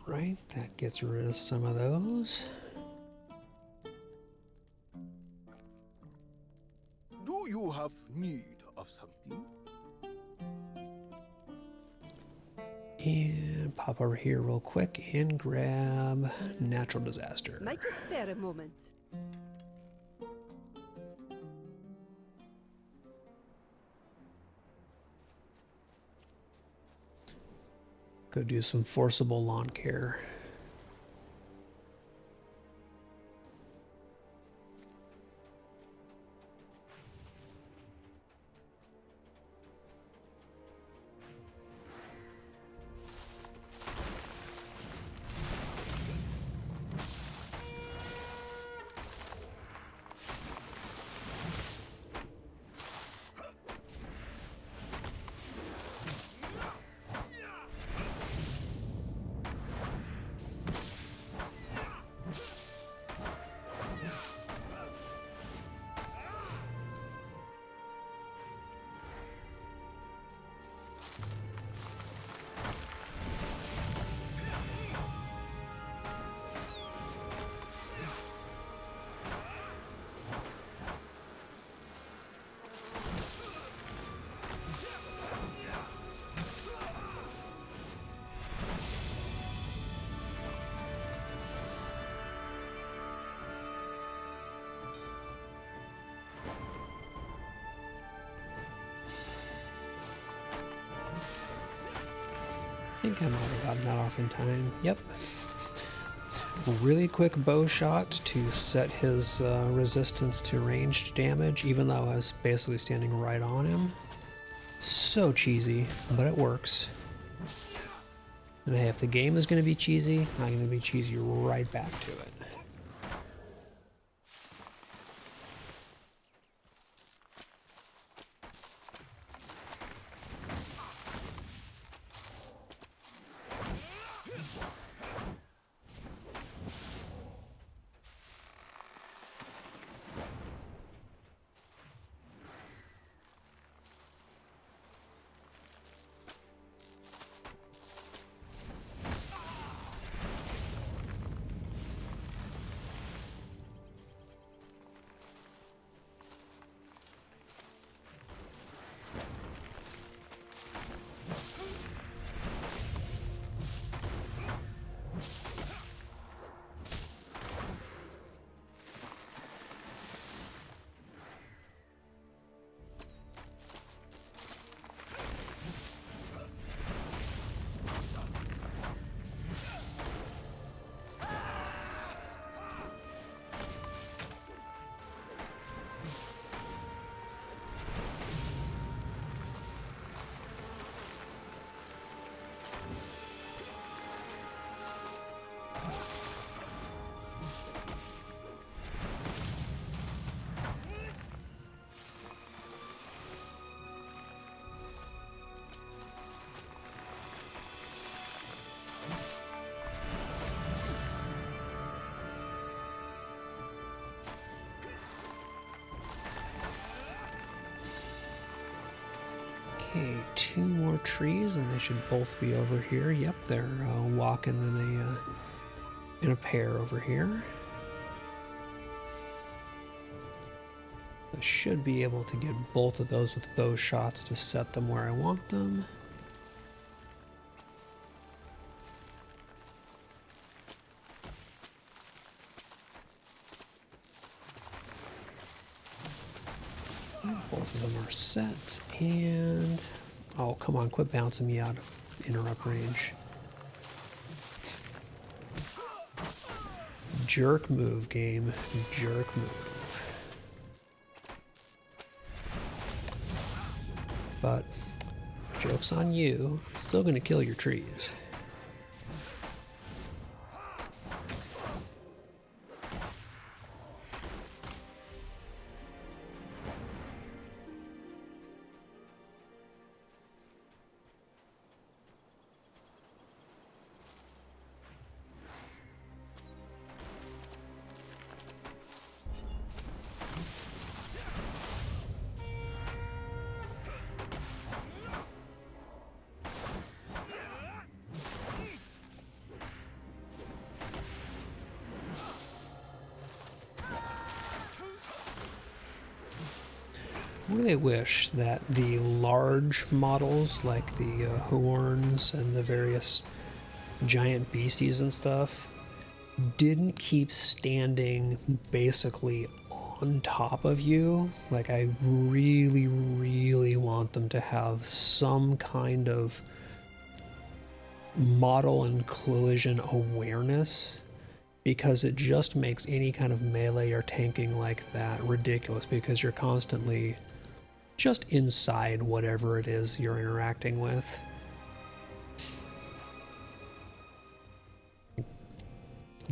Right, that gets rid of some of those. Do you have need of something? And pop over here real quick and grab natural disaster. Might you spare a moment? Go do some forcible lawn care. think I might have gotten that off in time. Yep. Really quick bow shot to set his resistance to ranged damage, even though I was basically standing right on him. So cheesy, but it works. And hey, if the game is going to be cheesy, I'm going to be cheesy right back to it. Okay, 2 more trees, and they should both be over here. Yep, they're walking in a pair over here. I should be able to get both of those with bow shots to set them where I want them. Both of them are set, and oh, come on, quit bouncing me out of interrupt range. Jerk move, game. Jerk move. But joke's on you. I'm still gonna kill your trees. I really wish that the large models, like the horns and the various giant beasties and stuff, didn't keep standing basically on top of you. Like, I really, really want them to have some kind of model and collision awareness, because it just makes any kind of melee or tanking like that ridiculous, because you're constantly just inside whatever it is you're interacting with.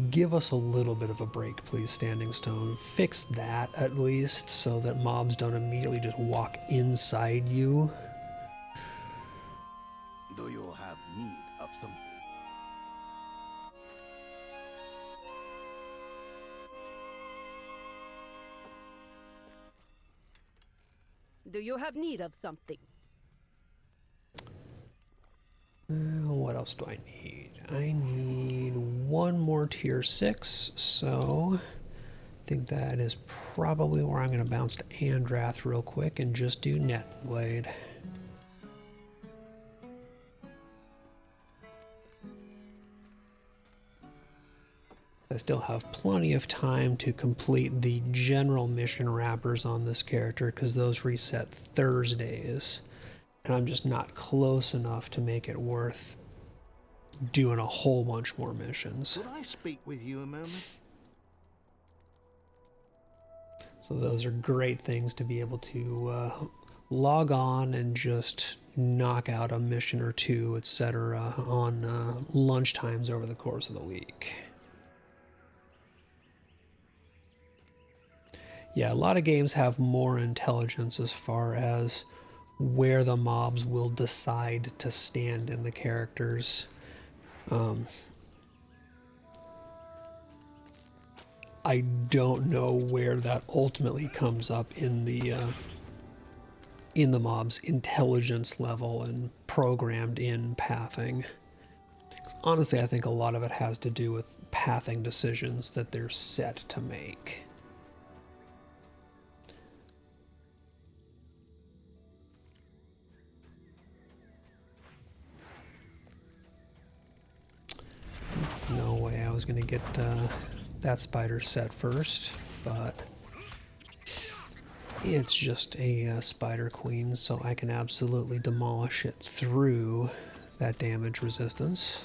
Give us a little bit of a break, please, Standing Stone. Fix that at least, so that mobs don't immediately just walk inside you. Do you have need of something? Do you have need of something? What else do I need? I need 1 more tier 6, so I think that is probably where I'm going to bounce to Andrath real quick and just do Netblade. I still have plenty of time to complete the general mission wrappers on this character, because those reset Thursdays, and I'm just not close enough to make it worth doing a whole bunch more missions. Could I speak with you a moment? So those are great things to be able to log on and just knock out a mission or two, etc., on lunch times over the course of the week. Yeah, a lot of games have more intelligence as far as where the mobs will decide to stand in the characters. I don't know where that ultimately comes up in the mob's intelligence level and programmed in pathing. Honestly, I think a lot of it has to do with pathing decisions that they're set to make. No way I was going to get that spider set first, but it's just a spider queen, so I can absolutely demolish it through that damage resistance.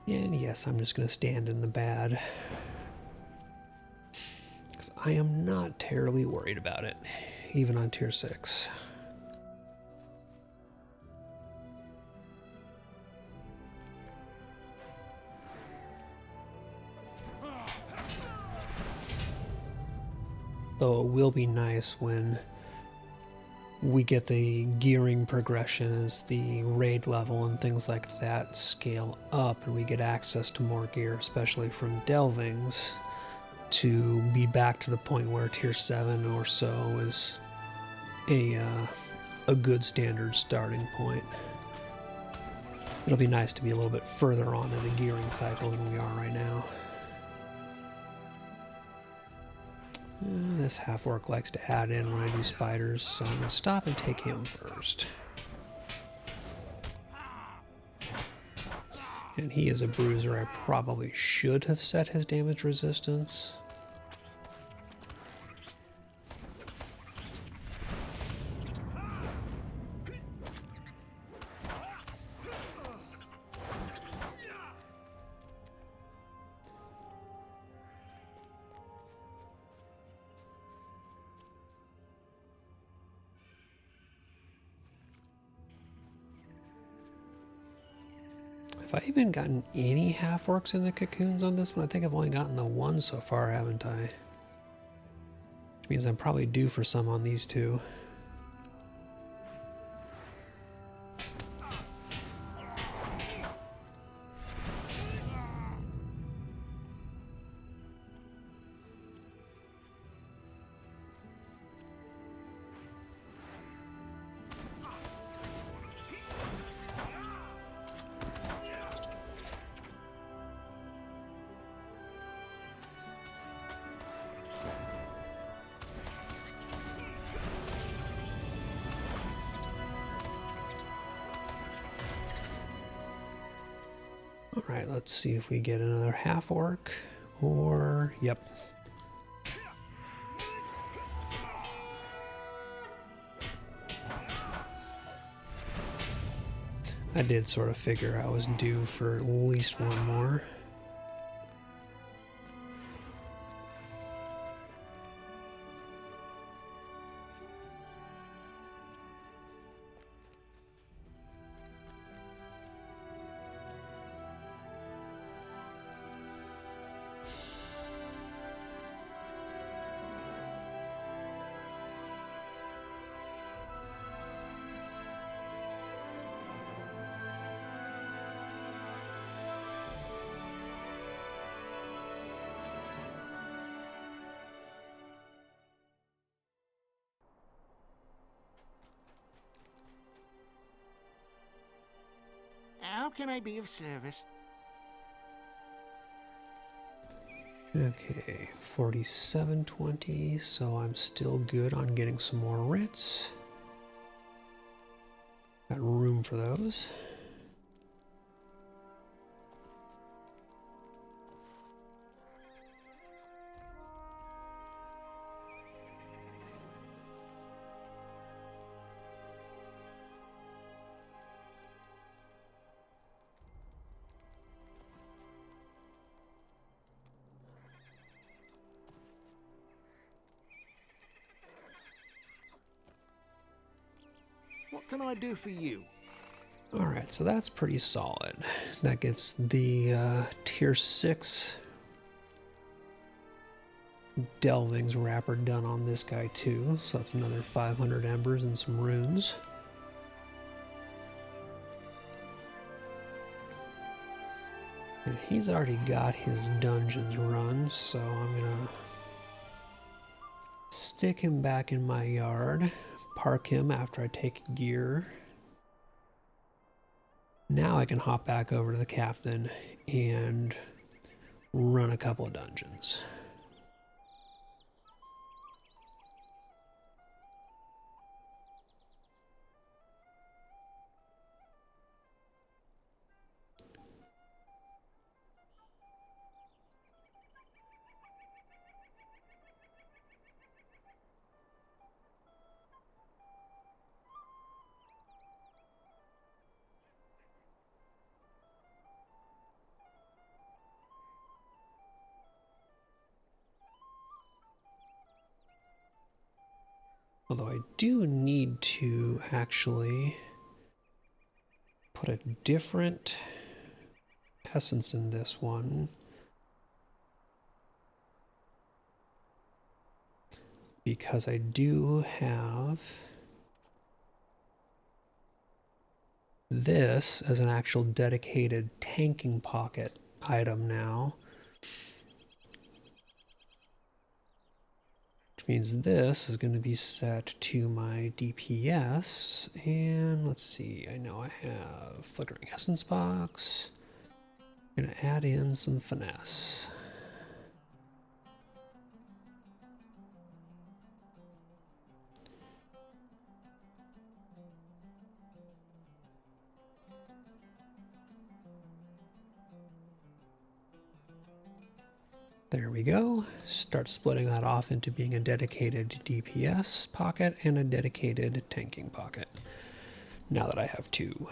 And yes, I'm just going to stand in the bad, because I am not terribly worried about it, even on tier 6. Though it will be nice when we get the gearing progression as the raid level and things like that scale up and we get access to more gear, especially from delvings, to be back to the point where tier 7 or so is a good standard starting point. It'll be nice to be a little bit further on in the gearing cycle than we are right now. This half-orc likes to add in when I do spiders, so I'm going to stop and take him first. And he is a bruiser. I probably should have set his damage resistance. Have I even gotten any half-orcs in the cocoons on this one? I think I've only gotten the one so far, haven't I? Which means I'm probably due for some on these two. Alright, let's see if we get another half-orc, or... yep. I did sort of figure I was due for at least one more. How can I be of service? Okay, 4720, so I'm still good on getting some more writs. Got room for those. What can I do for you? Alright, so that's pretty solid. That gets the tier 6 Delving's wrapper done on this guy too, so that's another 500 embers and some runes. And he's already got his dungeons run, so I'm gonna stick him back in my yard, park him after I take gear. Now I can hop back over to the captain and run a couple of dungeons. Although I do need to actually put a different essence in this one, because I do have this as an actual dedicated tanking pocket item now. Which means this is going to be set to my DPS. And let's see, I know I have Flickering Essence Box. I'm going to add in some finesse. There we go. Start splitting that off into being a dedicated DPS pocket and a dedicated tanking pocket. Now that I have two.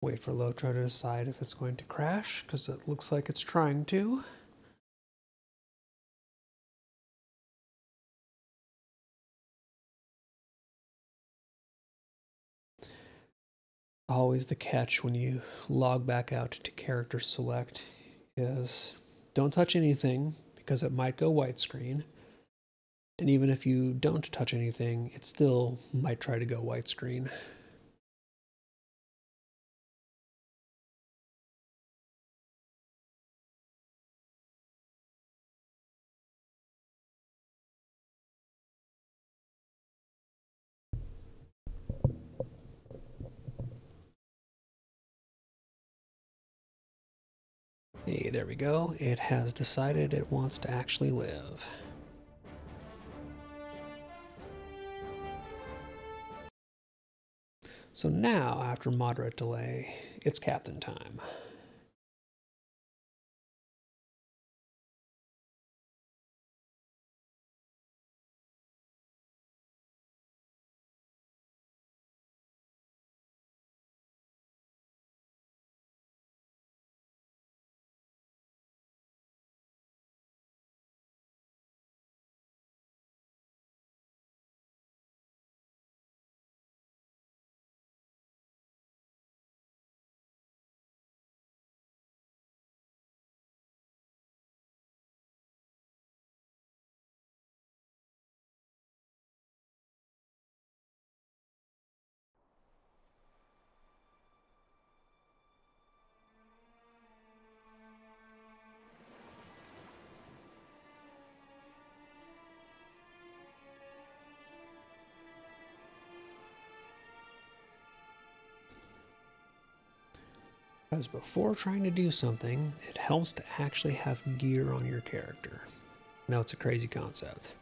Wait for Lotro to decide if it's going to crash, because it looks like it's trying to. Always the catch when you log back out to character select is don't touch anything because it might go widescreen. And even if you don't touch anything, it still might try to go widescreen. Hey, there we go. It has decided it wants to actually live. So now, after moderate delay, it's captain time. Because before trying to do something, it helps to actually have gear on your character. I know it's a crazy concept.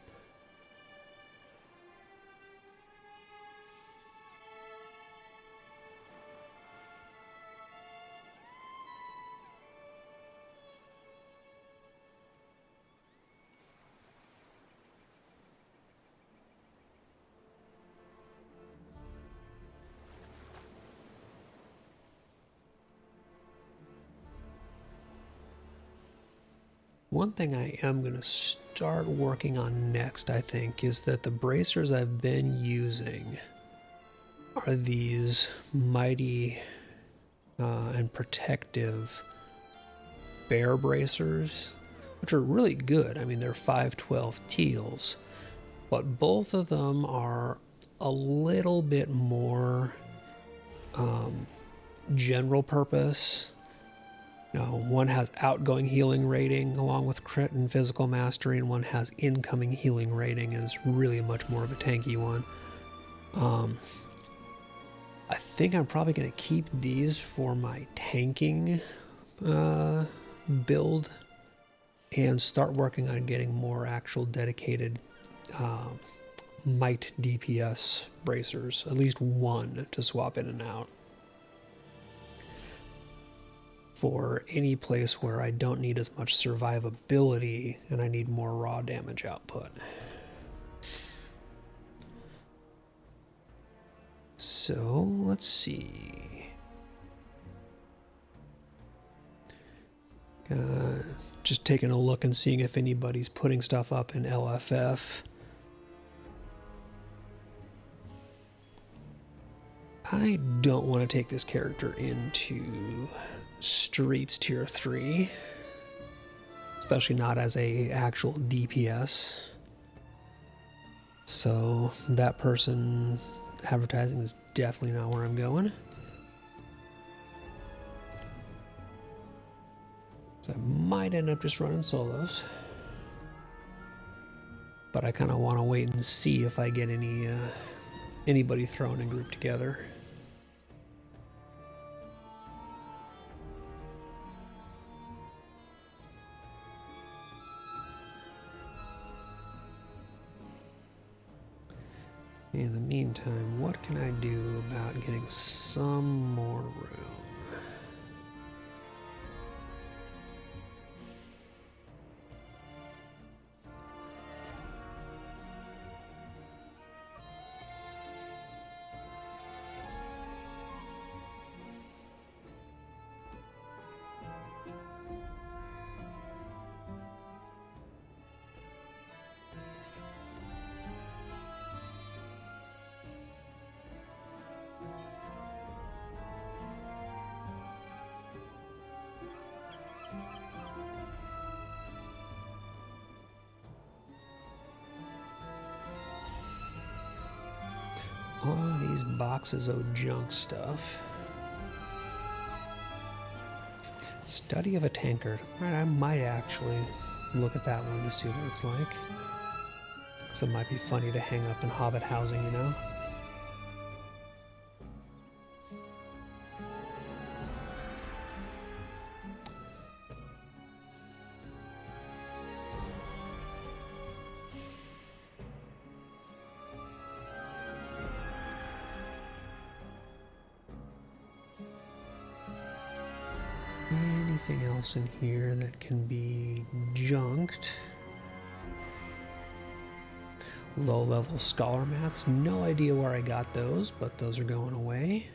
One thing I am going to start working on next, I think, is that the bracers I've been using are these mighty and protective bear bracers, which are really good. I mean, they're 512 teals, but both of them are a little bit more general purpose. One has outgoing healing rating along with crit and physical mastery, and one has incoming healing rating and is really much more of a tanky one. I think I'm probably going to keep these for my tanking build and start working on getting more actual dedicated might DPS bracers, at least one to swap in and out. For any place where I don't need as much survivability and I need more raw damage output. So let's see. Just taking a look and seeing if anybody's putting stuff up in LFF. I don't want to take this character into Streets Tier 3, especially not as a actual DPS. So that person advertising is definitely not where I'm going. So I might end up just running solos, but I kind of want to wait and see if I get anybody thrown and grouped together. In the meantime, what can I do about getting some more room? All these boxes of junk stuff. Study of a tankard. All right, I might actually look at that one to see what it's like. Because it might be funny to hang up in Hobbit housing, you know? Anything else in here that can be junked? Low-level scholar mats. No idea where I got those, but those are going away.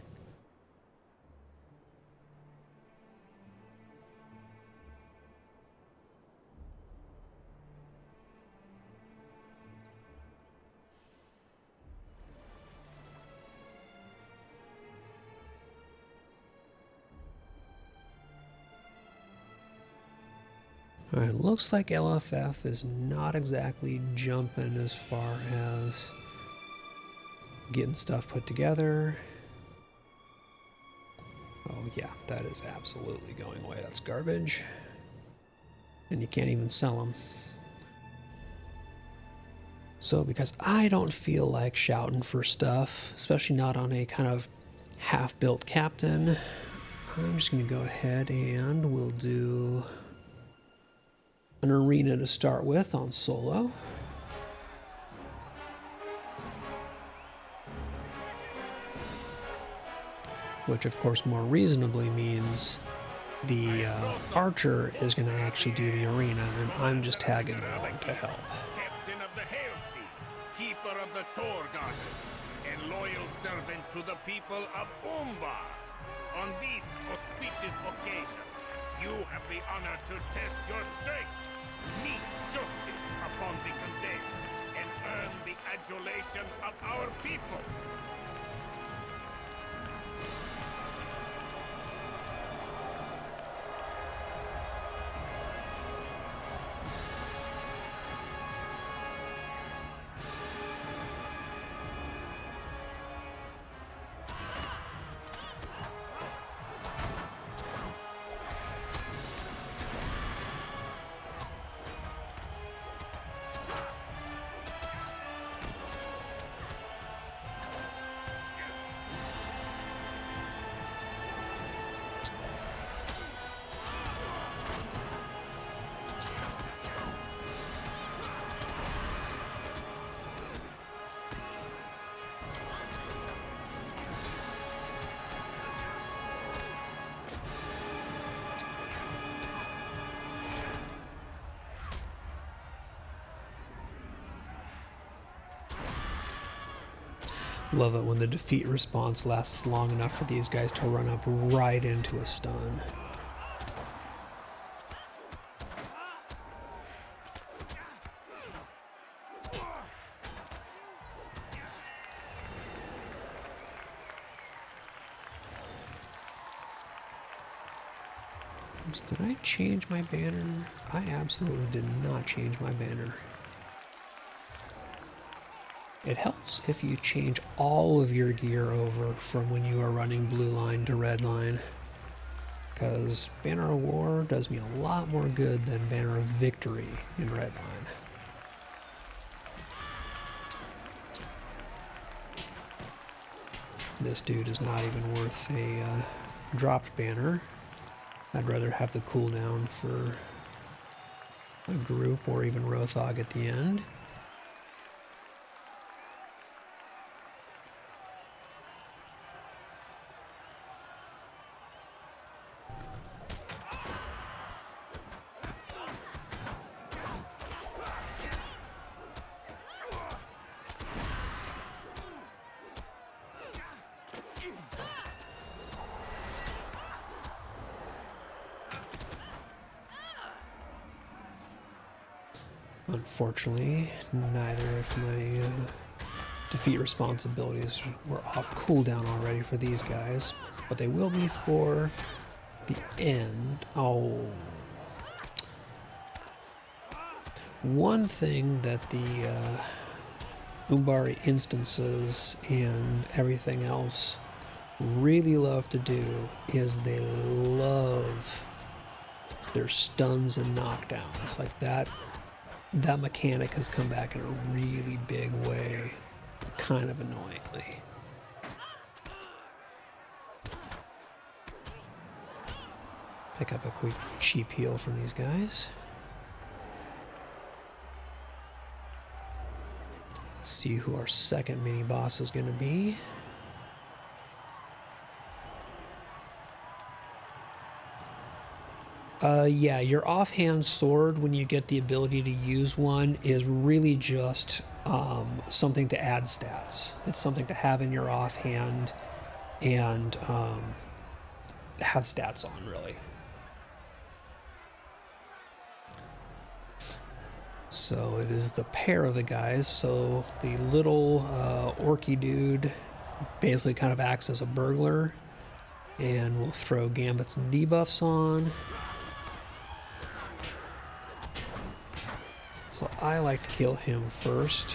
Alright, looks like LFF is not exactly jumping as far as getting stuff put together. Oh yeah, that is absolutely going away. That's garbage. And you can't even sell them. So because I don't feel like shouting for stuff, especially not on a kind of half-built captain, I'm just going to go ahead and we'll do an arena to start with on solo. Which of course more reasonably means the archer is going to actually do the arena and I'm just tagging along to help. Captain of the Hail Sea, keeper of the Tor Garden, and loyal servant to the people of Umbar. On this auspicious occasion, you have the honor to test your strength, meet justice upon the condemned, and earn the adulation of our people. Love it when the defeat response lasts long enough for these guys to run up right into a stun. Oops, did I change my banner? I absolutely did not change my banner. It helps if you change all of your gear over from when you are running blue line to red line, because Banner of War does me a lot more good than Banner of Victory in red line. This dude is not even worth a dropped banner. I'd rather have the cooldown for a group or even Rothog at the end. Unfortunately, neither of my defeat responsibilities were off cooldown already for these guys, but they will be for the end. Oh. One thing that the Umbari instances and everything else really love to do is they love their stuns and knockdowns. Like that mechanic has come back in a really big way, kind of annoyingly. Pick up a quick cheap heal from these guys. See who our second mini boss is going to be. Yeah, your offhand sword, when you get the ability to use one, is really just something to add stats. It's something to have in your offhand and have stats on, really. So it is the pair of the guys. So the little orky dude basically kind of acts as a burglar, and we'll throw gambits and debuffs on. So I like to kill him first.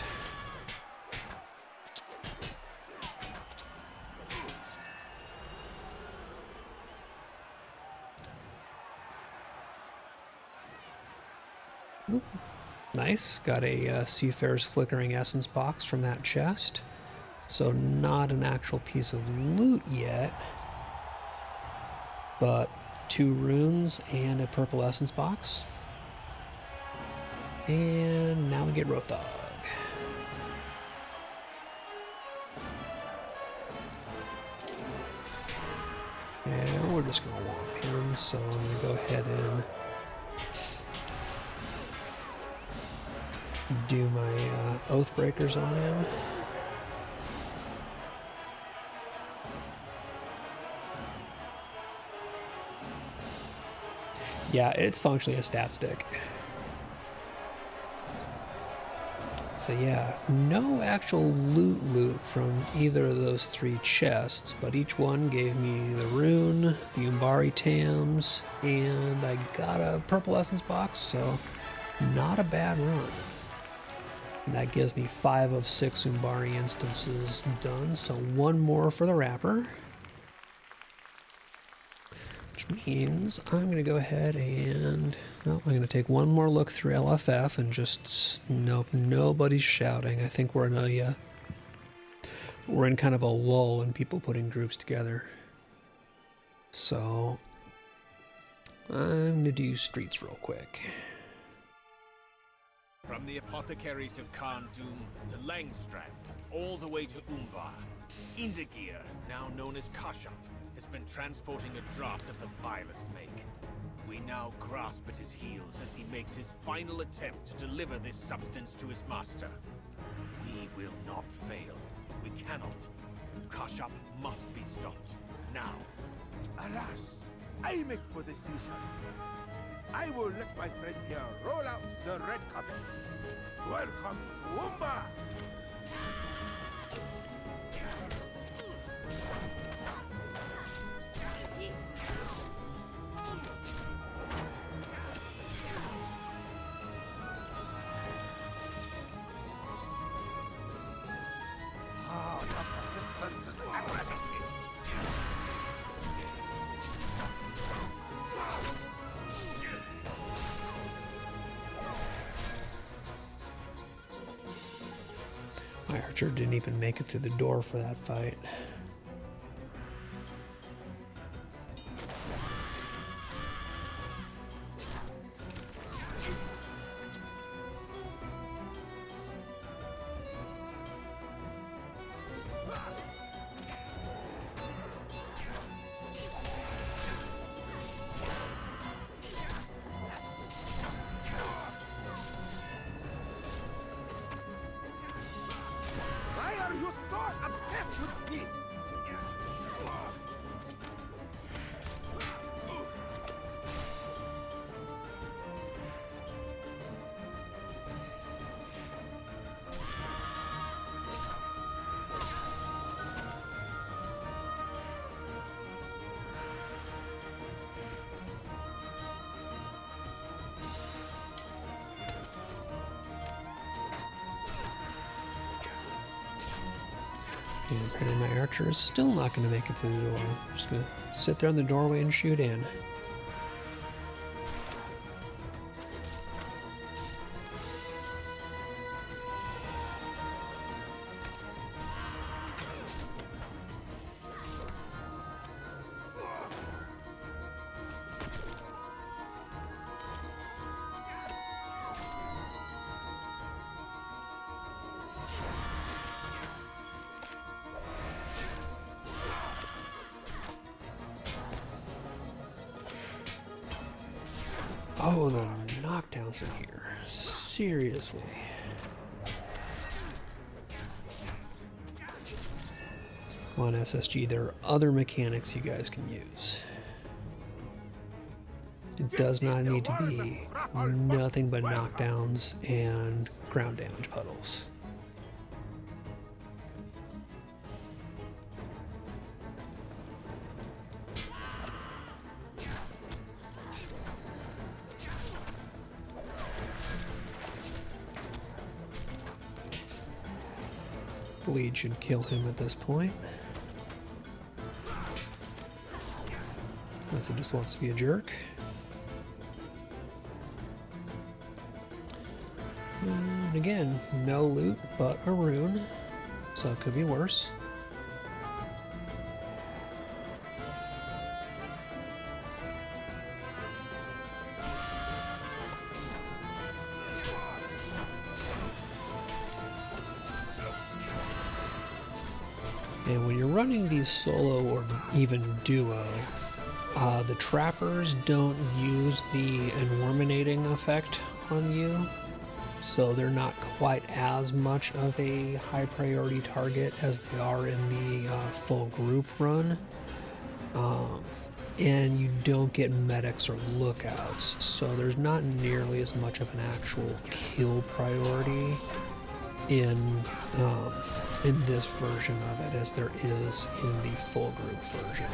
Oop. Nice, got a Seafarer's Flickering Essence box from that chest. So not an actual piece of loot yet. but 2 runes and a purple essence box. And now we get Rothog. And we're just going to walk him, so I'm going to go ahead and do my Oathbreakers on him. Yeah, it's functionally a stat stick. So yeah, no actual loot from either of those 3 chests, but each one gave me the rune, the Umbari Tams, and I got a purple essence box, so not a bad run. And that gives me 5 of 6 Umbari instances done, so 1 more for the wrapper. Which means I'm going to go ahead and, well, I'm going to take 1 more look through LFF and just, nope, nobody's shouting. I think we're in kind of a lull in people putting groups together. So I'm going to do streets real quick. From the apothecaries of Khan Doom to Langstrand, all the way to Umbar, Indagir, now known as Kashyap, has been transporting a draft of the vilest make. We now grasp at his heels as he makes his final attempt to deliver this substance to his master. We will not fail. We cannot. Kashyap must be stopped. Now. Alas, I make for decision. I will let my friend here roll out the red carpet. Welcome to Umbar! My archer didn't even make it to the door for that fight. Why are you so obsessed with me? And apparently my archer is still not going to make it to the door. I'm just going to sit there in the doorway and shoot in. Oh, the knockdowns in here. Seriously. Come on, SSG, there are other mechanics you guys can use. It does not need to be nothing but knockdowns and ground damage puddles. Bleed should kill him at this point. Unless he just wants to be a jerk. And again, no loot but a rune, so it could be worse. And when you're running these solo or even duo, the trappers don't use the enworminating effect on you, so they're not quite as much of a high priority target as they are in the full group run. And you don't get medics or lookouts, so there's not nearly as much of an actual kill priority in this version of it as there is in the full group version.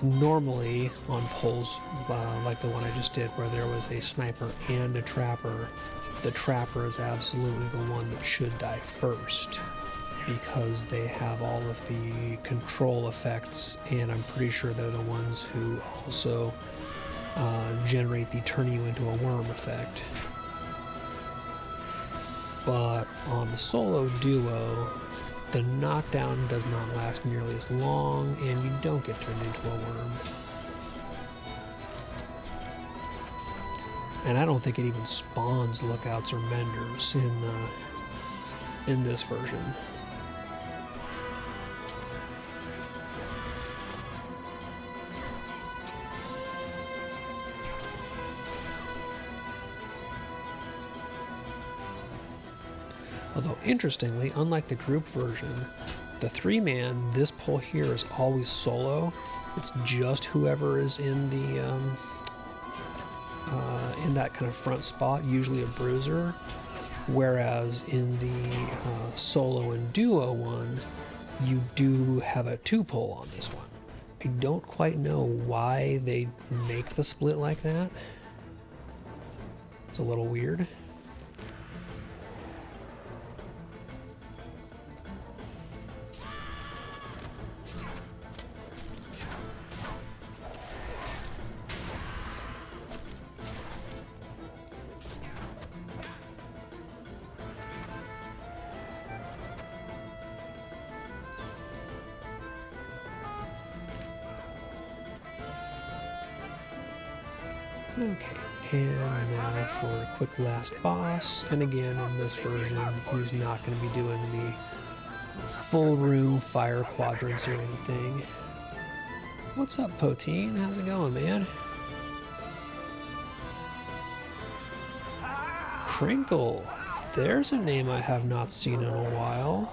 Normally on polls like the one I just did where there was a sniper and a trapper, the trapper is absolutely the one that should die first because they have all of the control effects, and I'm pretty sure they're the ones who also generate the turn you into a worm effect. But on the solo duo, the knockdown does not last nearly as long, and you don't get turned into a worm. And I don't think it even spawns lookouts or menders in this version. Although, interestingly, unlike the group version, the 3-man, this pull here is always solo. It's just whoever is in the in that kind of front spot, usually a bruiser. Whereas in the solo and duo one, you do have a 2-pull on this one. I don't quite know why they make the split like that. It's a little weird. Okay, and now for a quick last boss, and again in this version he's not going to be doing the full room fire quadrants or anything. What's up, Poteen? How's it going, man? Crinkle, there's a name I have not seen in a while.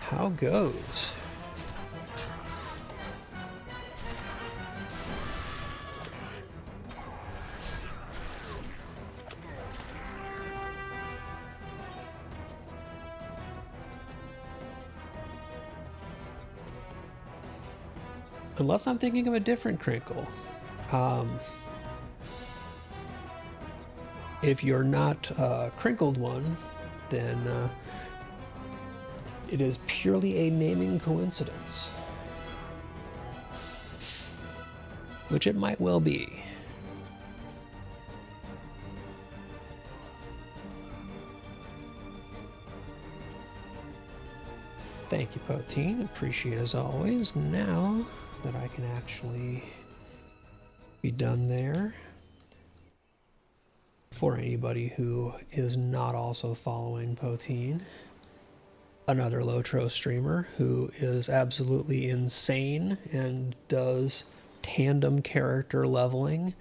How goes? Unless I'm thinking of a different Crinkle. If you're not Crinkled one, then it is purely a naming coincidence. Which it might well be. Thank you, Poteen. Appreciate it as always. Now that I can actually be done there. For anybody who is not also following Poteen, another Lotro streamer who is absolutely insane and does tandem character leveling,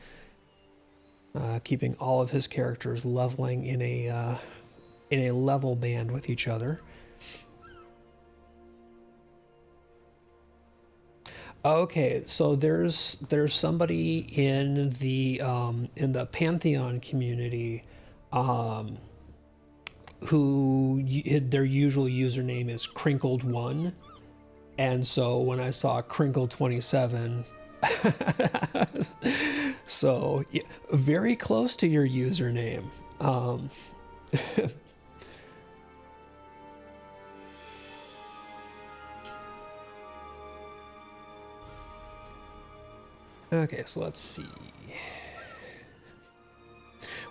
keeping all of his characters leveling in a level band with each other. Okay, so there's somebody in the Pantheon community who their usual username is Crinkled1, and so when I saw Crinkle27, so yeah, very close to your username. Okay, so let's see.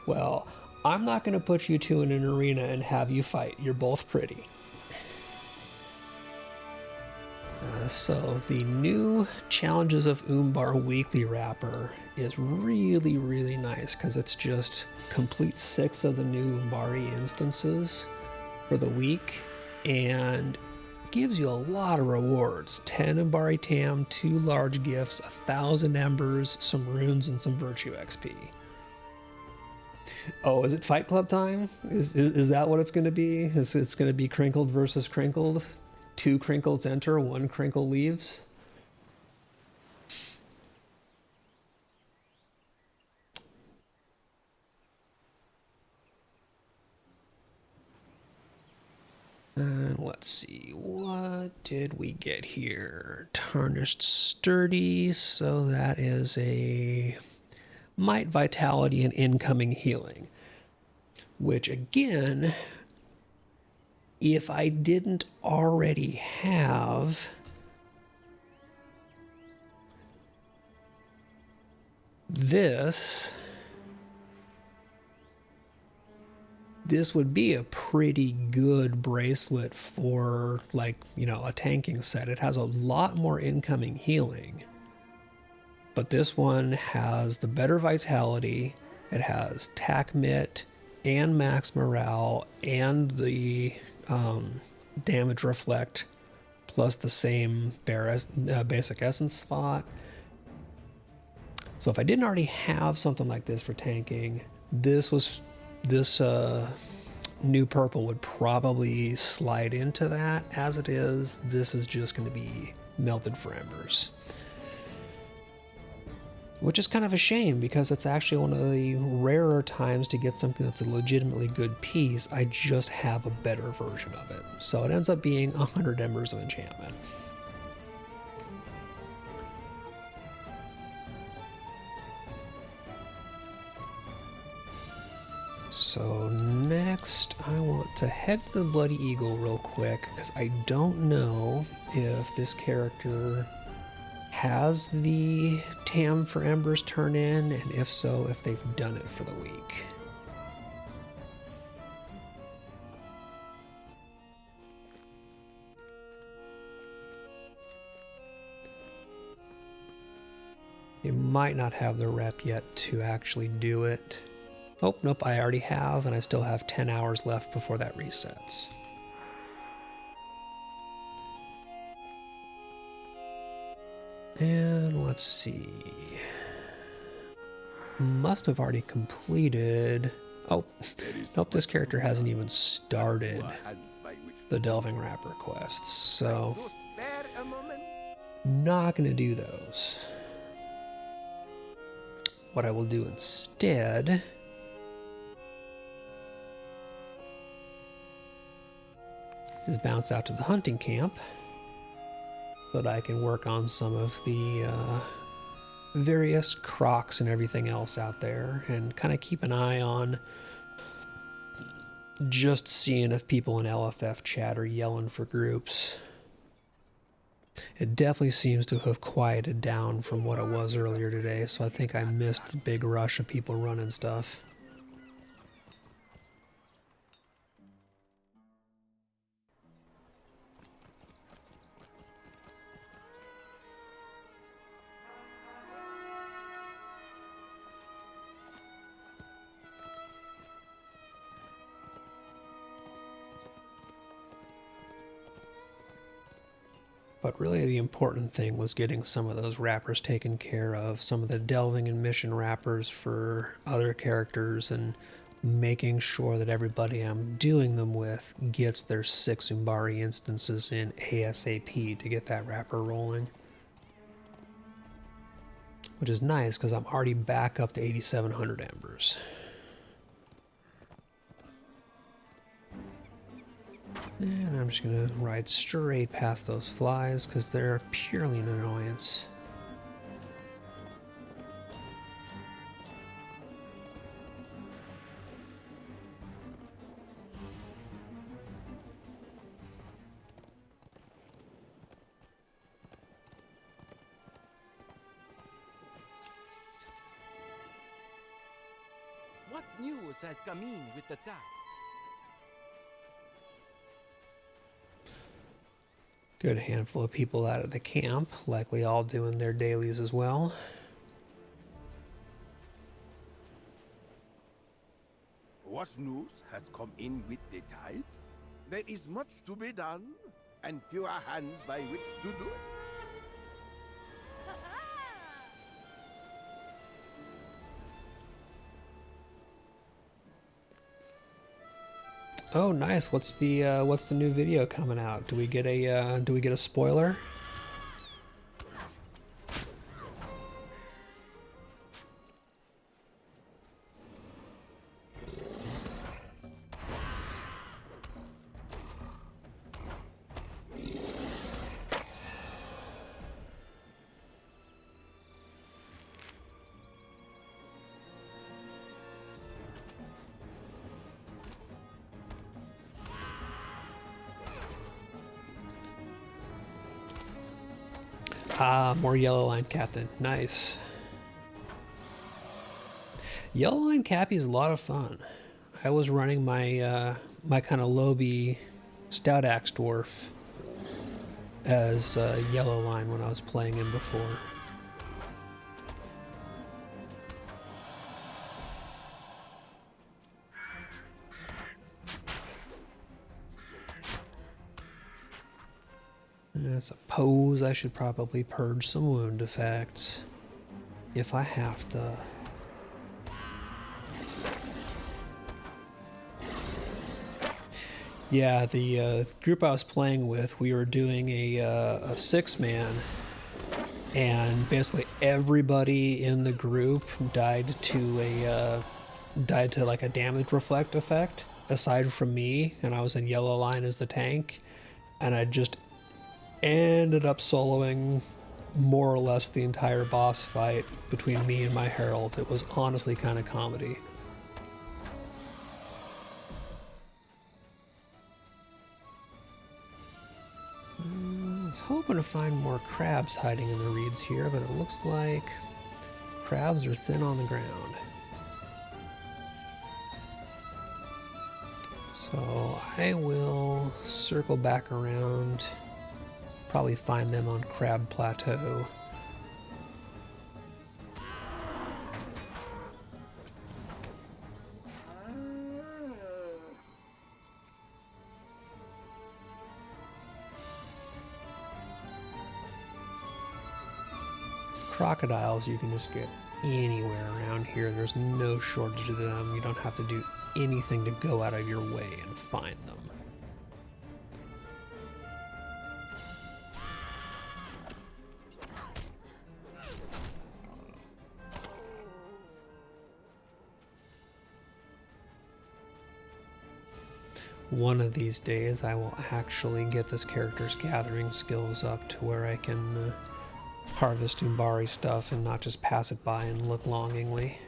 Well, I'm not going to put you two in an arena and have you fight. You're both pretty. So the new Challenges of Umbar weekly wrapper is really, really nice because it's just complete 6 of the new Umbari instances for the week and gives you a lot of rewards. 10 Umbari Tam, 2 large gifts, 1,000 embers, some runes, and some virtue XP. Oh, is it Fight Club time? Is that what it's going to be? It's going to be crinkled versus crinkled? 2 crinkles enter, 1 crinkle leaves? And let's see, what did we get here? Tarnished Sturdy, so that is a Might, Vitality, and Incoming Healing. Which again, if I didn't already have this would be a pretty good bracelet for, like, you know, a tanking set. It has a lot more incoming healing, but this one has the better vitality. It has tack mitt and max morale and the damage reflect plus the same basic essence slot. So if I didn't already have something like this for tanking, this new purple would probably slide into that. As it is, this is just going to be melted for embers, which is kind of a shame because it's actually one of the rarer times to get something that's a legitimately good piece. I just have a better version of it, so it ends up being 100 embers of enchantment. So next, I want to head to the Bloody Eagle real quick, because I don't know if this character has the Tam for Embers turn in, and if so, if they've done it for the week. They might not have the rep yet to actually do it. Oh, nope, I already have, and I still have 10 hours left before that resets. And let's see. Must have already completed. Oh, nope, this character hasn't even started the Delving Wrapper quests, so not going to do those. What I will do instead is bounce out to the hunting camp so that I can work on some of the various crocs and everything else out there, and kind of keep an eye on just seeing if people in LFF chat are yelling for groups. It definitely seems to have quieted down from what it was earlier today, so I think I missed the big rush of people running stuff. But really the important thing was getting some of those wrappers taken care of, some of the delving and mission wrappers for other characters, and making sure that everybody I'm doing them with gets their 6 Umbari instances in ASAP to get that wrapper rolling. Which is nice because I'm already back up to 8,700 embers. And I'm just going to ride straight past those flies because they're purely an annoyance. What news has come in with the tide? Good handful of people out at the camp, likely all doing their dailies as well. What news has come in with the tide? There is much to be done, and fewer hands by which to do it. Oh, nice. What's the new video coming out? Do we get a spoiler? Ah, more yellow line captain. Nice. Yellow line cappy is a lot of fun. I was running my my kind of lowbie stout axe dwarf as yellow line when I was playing him before. I suppose I should probably purge some wound effects if I have to. Yeah, the group I was playing with, we were doing a six-man, and basically everybody in the group died to like a damage reflect effect, aside from me, and I was in yellow line as the tank, and I just ended up soloing more or less the entire boss fight between me and my herald. It was honestly kind of comedy. I was hoping to find more crabs hiding in the reeds here, but it looks like crabs are thin on the ground. So I will circle back around. Probably find them on Crab Plateau. Crocodiles you can just get anywhere around here. There's no shortage of them. You don't have to do anything to go out of your way and find them. One of these days I will actually get this character's gathering skills up to where I can harvest Umbari stuff and not just pass it by and look longingly.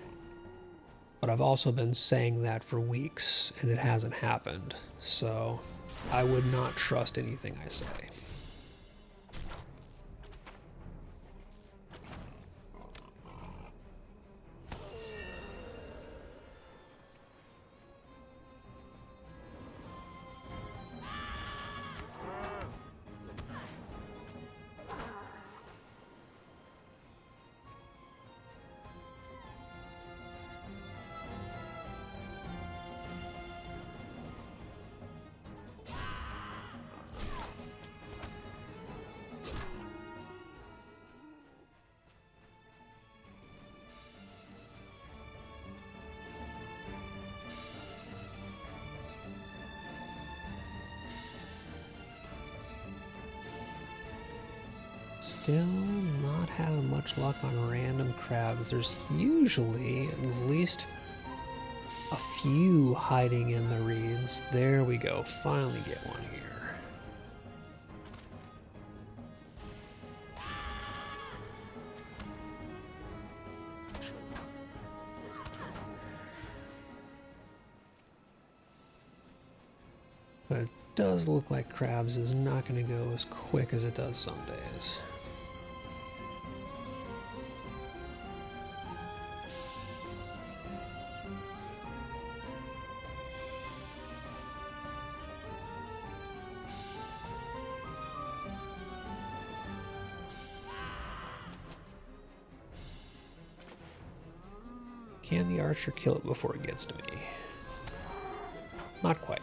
But I've also been saying that for weeks and it hasn't happened, so I would not trust anything I say. Still not having much luck on random crabs. There's usually at least a few hiding in the reeds. There we go. Finally get one here. But it does look like crabs is not going to go as quick as it does some days. Can the archer kill it before it gets to me? Not quite.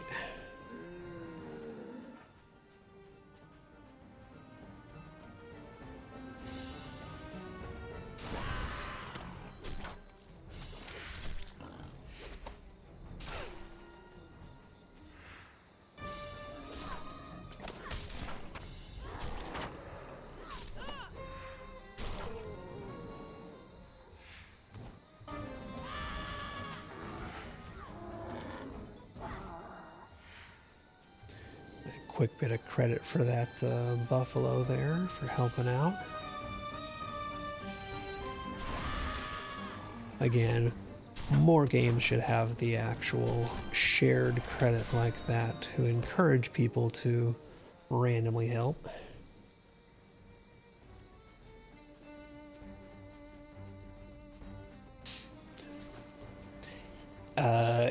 quick bit of credit for that buffalo there for helping out. Again, more games should have the actual shared credit like that to encourage people to randomly help.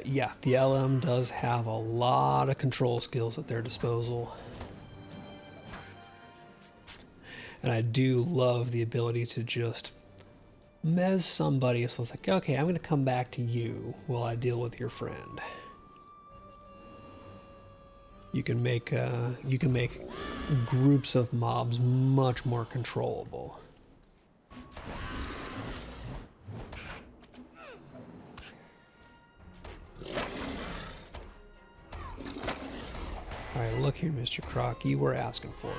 Yeah, the LM does have a lot of control skills at their disposal. And I do love the ability to just mez somebody, so it's like, okay, I'm going to come back to you while I deal with your friend. You can make groups of mobs much more controllable. Alright, look here, Mr. Croc. You were asking for it.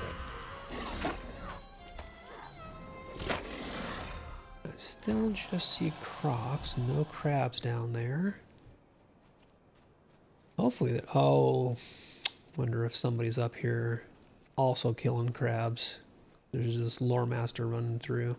I still just see crocs, no crabs down there. Hopefully that... Oh, wonder if somebody's up here also killing crabs. There's this lore master running through.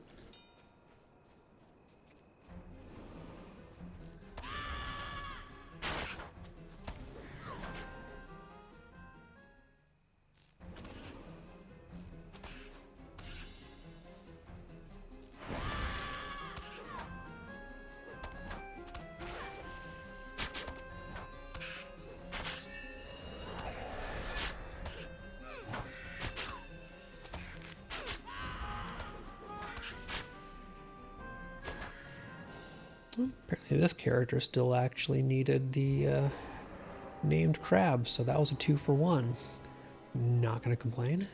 Apparently this character still actually needed the named crab, so that was a 2-for-1. Not gonna complain.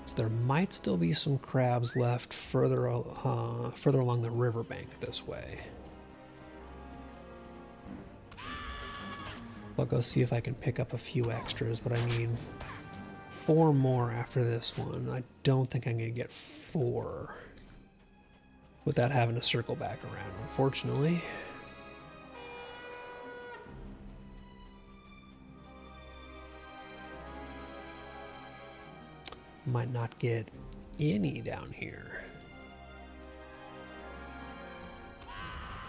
So there might still be some crabs left further along the riverbank this way. I'll go see if I can pick up a few extras, but I need 4 more after this one. I don't think I'm gonna get 4 without having to circle back around, unfortunately. Might not get any down here.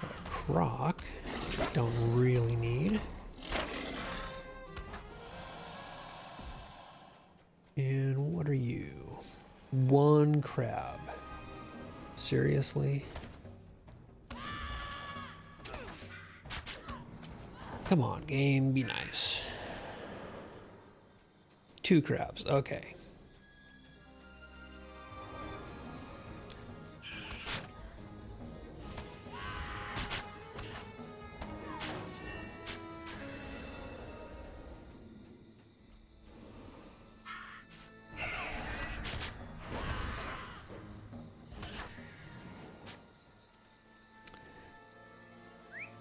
Got a croc, which I don't really need. And what are you? 1 crab. Seriously? Come on, game, be nice. 2 crabs, okay.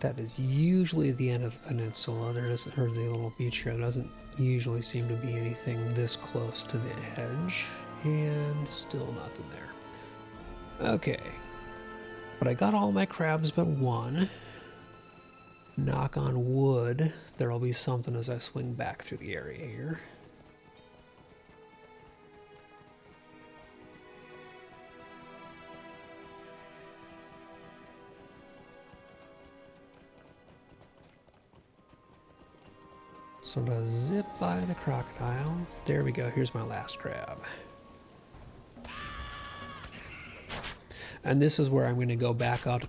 That is usually the end of the peninsula. There isn't, or the little beach here. There doesn't usually seem to be anything this close to the edge. And still nothing there. Okay. But I got all my crabs but 1. Knock on wood, there'll be something as I swing back through the area here. Sort of zip by the crocodile. There we go. Here's my last crab. And this is where I'm going to go back up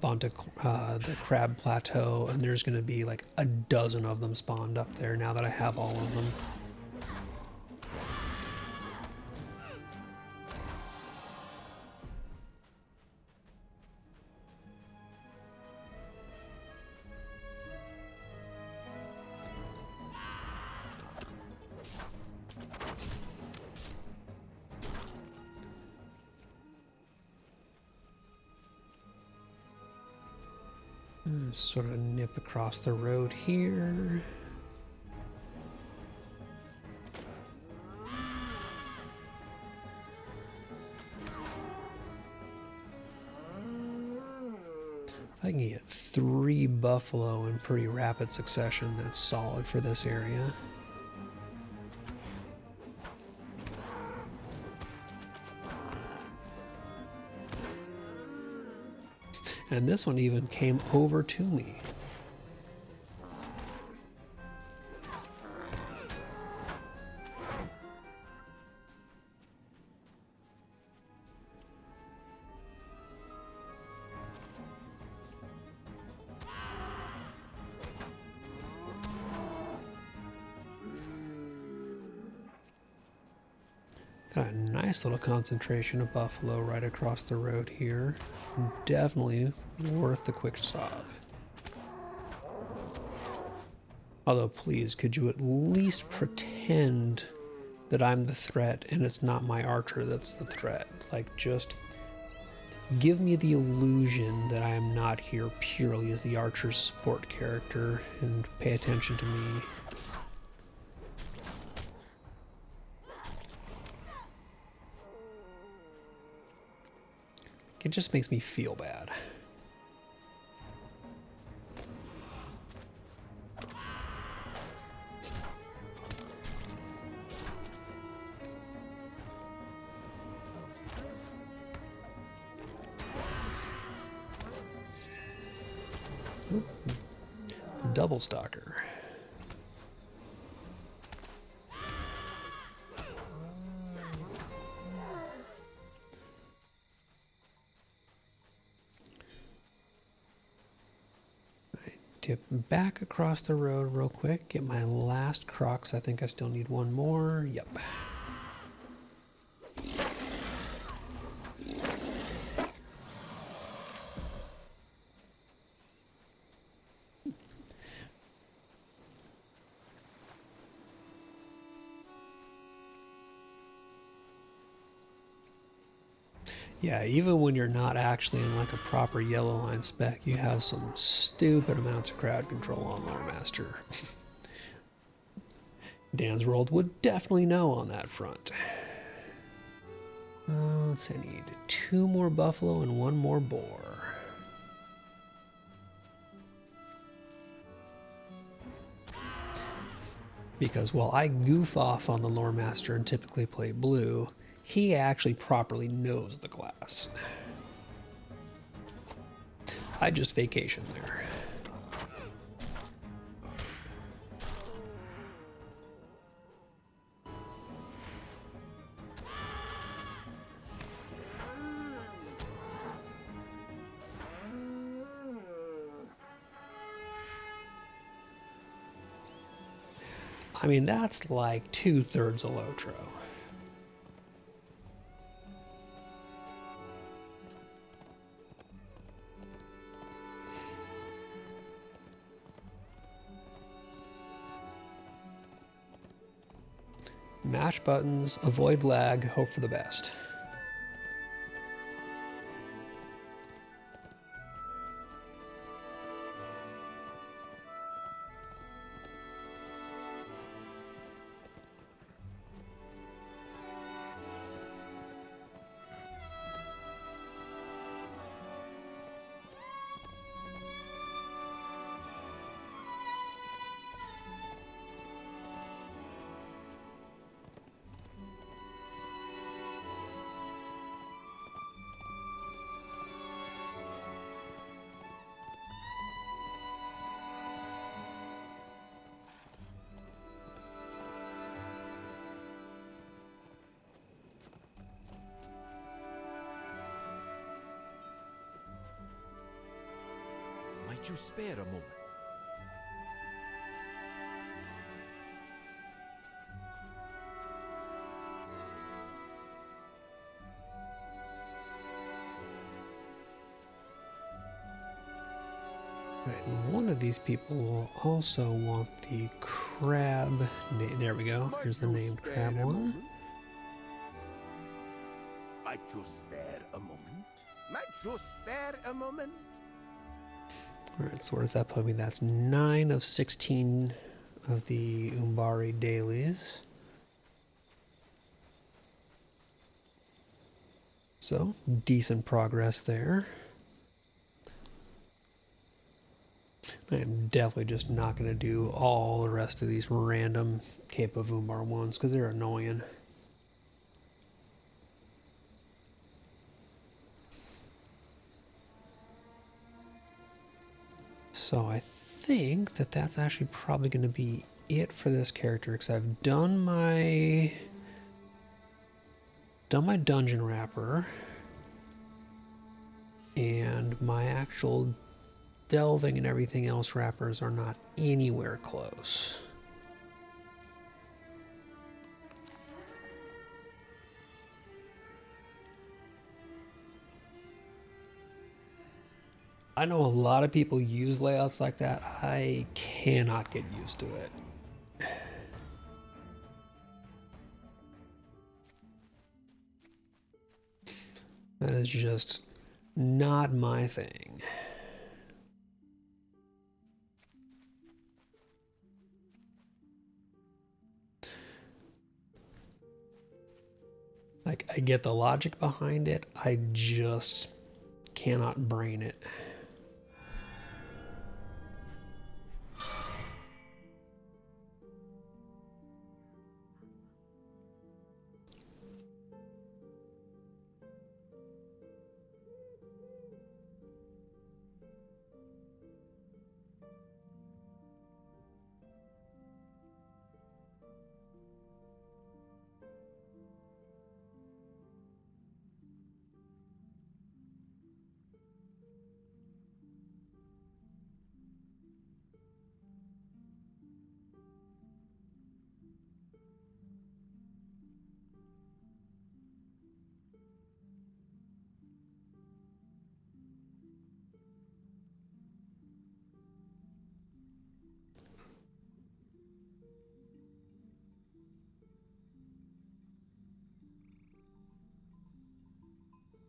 onto the crab plateau, and there's going to be like a dozen of them spawned up there now that I have all of them. Sort of nip across the road here. I can get 3 buffalo in pretty rapid succession. That's solid for this area. And this one even came over to me. Got a nice little concentration of buffalo right across the road here. Definitely worth the quick stop. Although, please, could you at least pretend that I'm the threat and it's not my archer that's the threat? Like, just give me the illusion that I am not here purely as the archer's support character and pay attention to me. It just makes me feel bad. Oop. Double stalker. Dip back across the road real quick, get my last crocs. I think I still need one more. Yep. Yeah, even when you're not actually in like a proper yellow line spec, you have some stupid amounts of crowd control on Lore Master. Dan's World would definitely know on that front. Let's see, I need 2 more buffalo and 1 more boar. Because while I goof off on the Lore Master and typically play blue, he actually properly knows the class. I just vacation there. I mean, that's like 2/3 of Lotro. Mash buttons, avoid lag, hope for the best. Might you spare a moment? Right, one of these people will also want the crab. There we go. Here's the named crab one. Might you spare a moment? Might you spare a moment? Alright, so where's that put me? That's 9 of 16 of the Umbari dailies. So, decent progress there. I am definitely just not going to do all the rest of these random Cape of Umbar ones because they're annoying. So I think that that's actually probably going to be it for this character because I've done my dungeon wrapper and my actual delving and everything else wrappers are not anywhere close. I know a lot of people use layouts like that. I cannot get used to it. That is just not my thing. Like, I get the logic behind it, I just cannot brain it.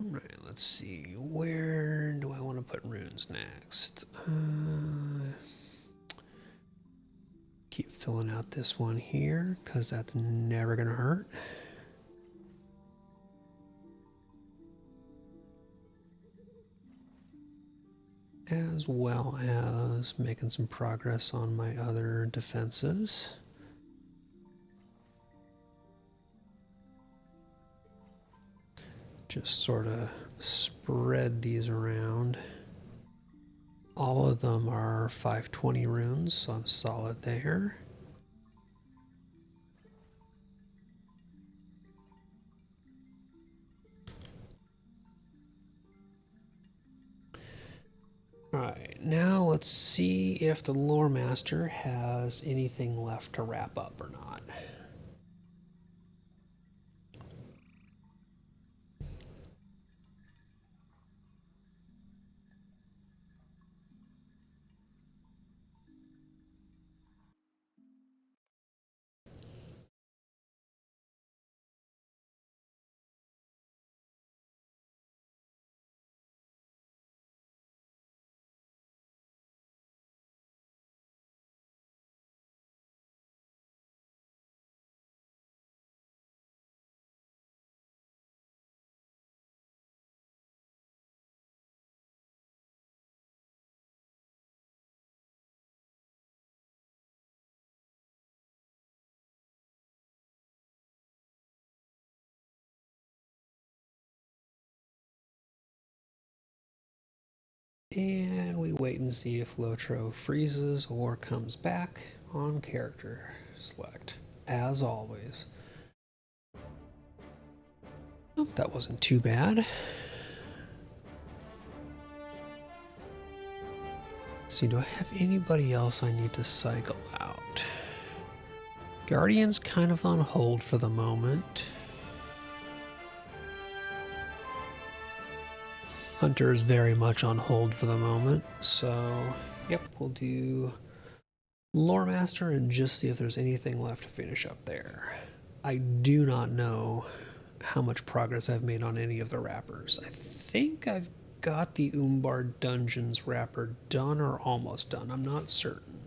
Right, let's see. Where do I want to put runes next? Keep filling out this one here because that's never going to hurt. As well as making some progress on my other defenses. Just sort of spread these around. All of them are 520 runes, so I'm solid there. Alright, now let's see if the Lore Master has anything left to wrap up or not. And we wait and see if Lotro freezes or comes back on character select, as always. Oh, that wasn't too bad. Let's see, do I have anybody else I need to cycle out? Guardian's kind of on hold for the moment. Hunter is very much on hold for the moment, so yep, we'll do Lore Master and just see if there's anything left to finish up there. I do not know how much progress I've made on any of the wrappers. I think I've got the Umbar Dungeons wrapper done or almost done. I'm not certain.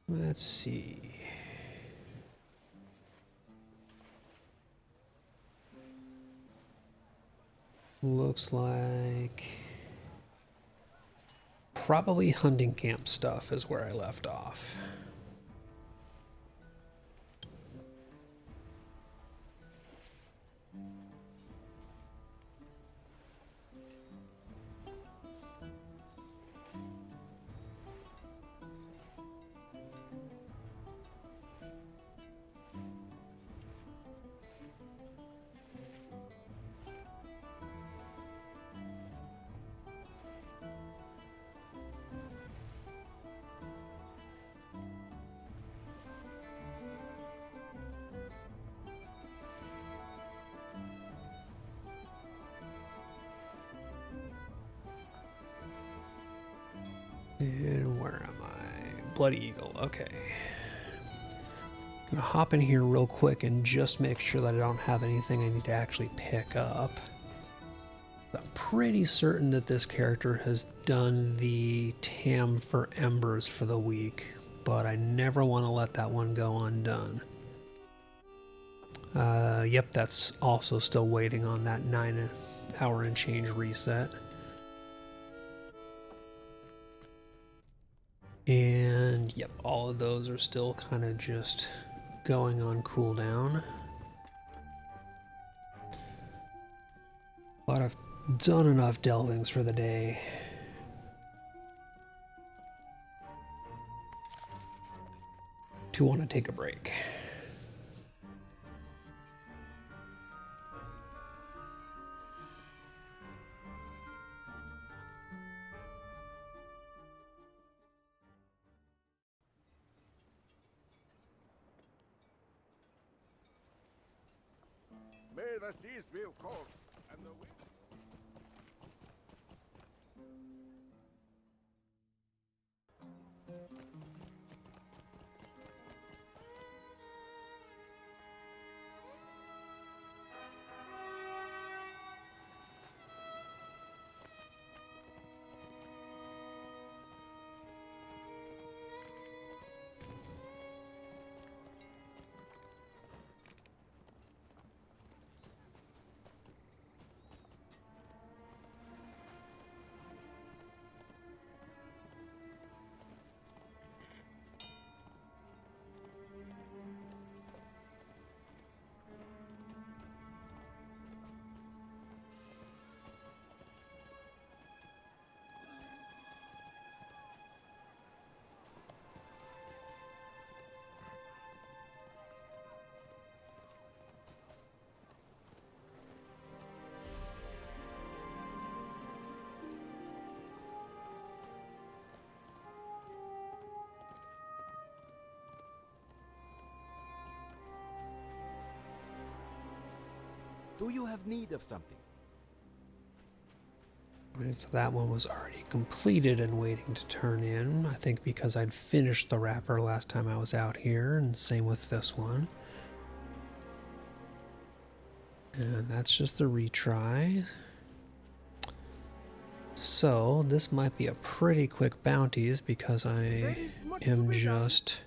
Let's see. Looks like probably hunting camp stuff is where I left off. And where am I? Bloody Eagle, okay. I'm gonna hop in here real quick and just make sure that I don't have anything I need to actually pick up. I'm pretty certain that this character has done the Tam for Embers for the week, but I never want to let that one go undone. Yep, that's also still waiting on that 9-hour and change reset. And yep, all of those are still kind of just going on cooldown. But I've done enough delvings for the day. To want to take a break. May the seas be cold and the wind. Do you have need of something? Right, so that one was already completed and waiting to turn in. I think because I'd finished the wrapper last time I was out here, and same with this one. And that's just the retry. So this might be a pretty quick bounties because I am just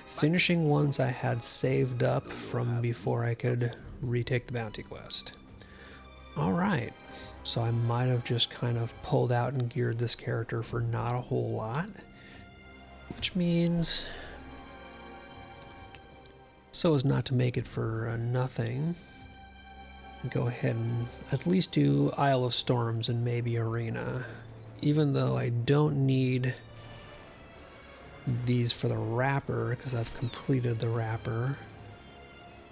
finishing ones I had saved up from before I could retake the bounty quest. Alright, so I might have just kind of pulled out and geared this character for not a whole lot, which means so as not to make it for nothing, go ahead and at least do Isle of Storms and maybe Arena, even though I don't need these for the wrapper because I've completed the wrapper.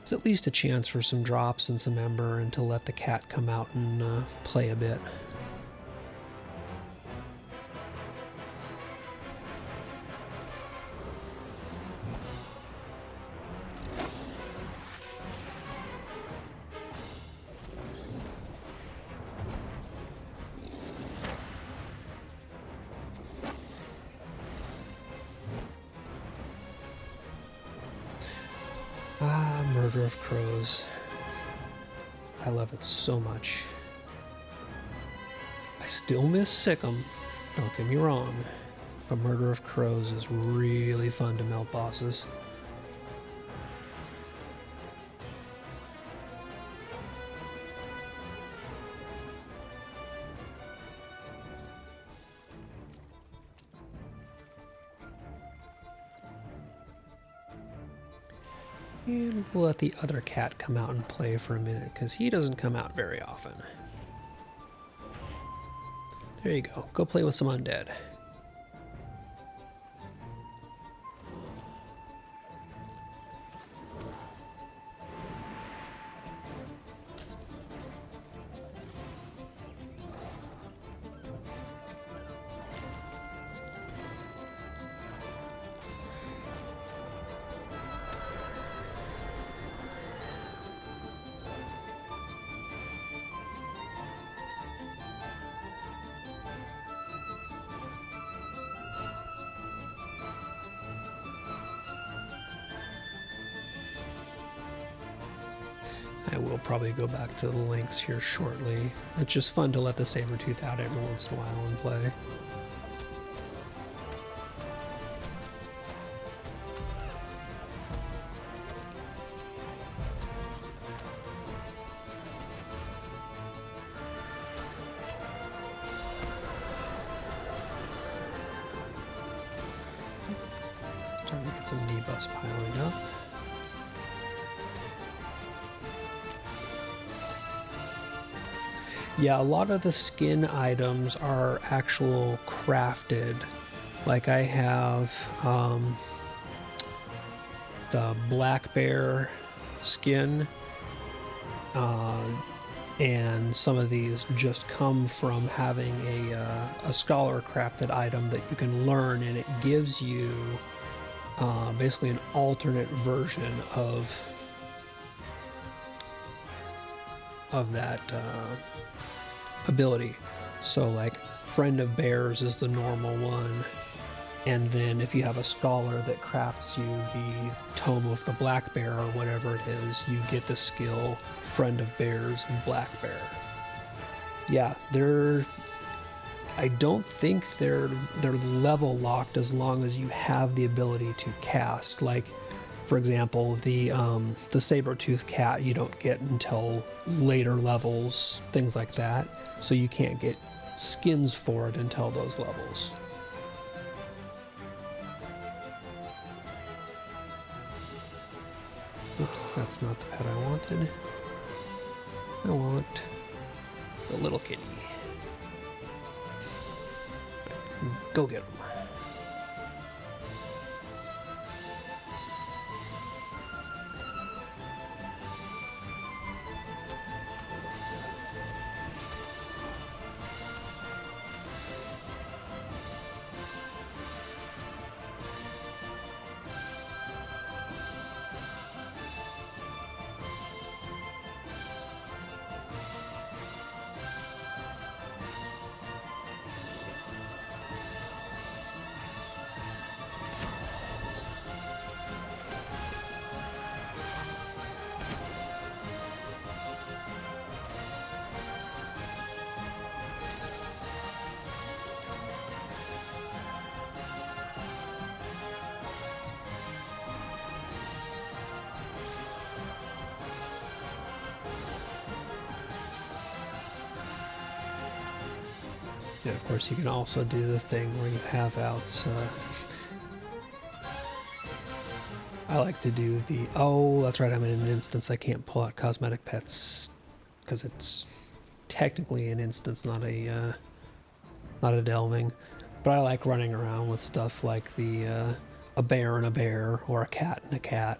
It's at least a chance for some drops and some ember and to let the cat come out and play a bit. Murder of Crows. I love it so much. I still miss Sikkim, don't get me wrong, But Murder of Crows is really fun to melt bosses. And we'll let the other cat come out and play for a minute, because he doesn't come out very often. There you go. Go play with some undead. I will probably go back to the links here shortly. It's just fun to let the saber-tooth out every once in a while and play. Starting to get some debuffs piling up. Yeah, a lot of the skin items are actual crafted. Like I have the black bear skin, and some of these just come from having a scholar crafted item that you can learn, and it gives you basically an alternate version of that ability. So like Friend of Bears is the normal one, and then if you have a scholar that crafts you the Tome of the Black Bear or whatever it is, you get the skill Friend of Bears and Black Bear. Yeah, I don't think they're level locked as long as you have the ability to cast. Like, for example, the saber-tooth cat you don't get until later levels, things like that. So you can't get skins for it until those levels. Oops, that's not the pet I wanted. I want the little kitty. Go get him. And of course, you can also do the thing where you have out. I like to do the. Oh, that's right. I'm in an instance. I can't pull out cosmetic pets because it's technically an instance, not a delving. But I like running around with stuff like a bear and a bear, or a cat and a cat.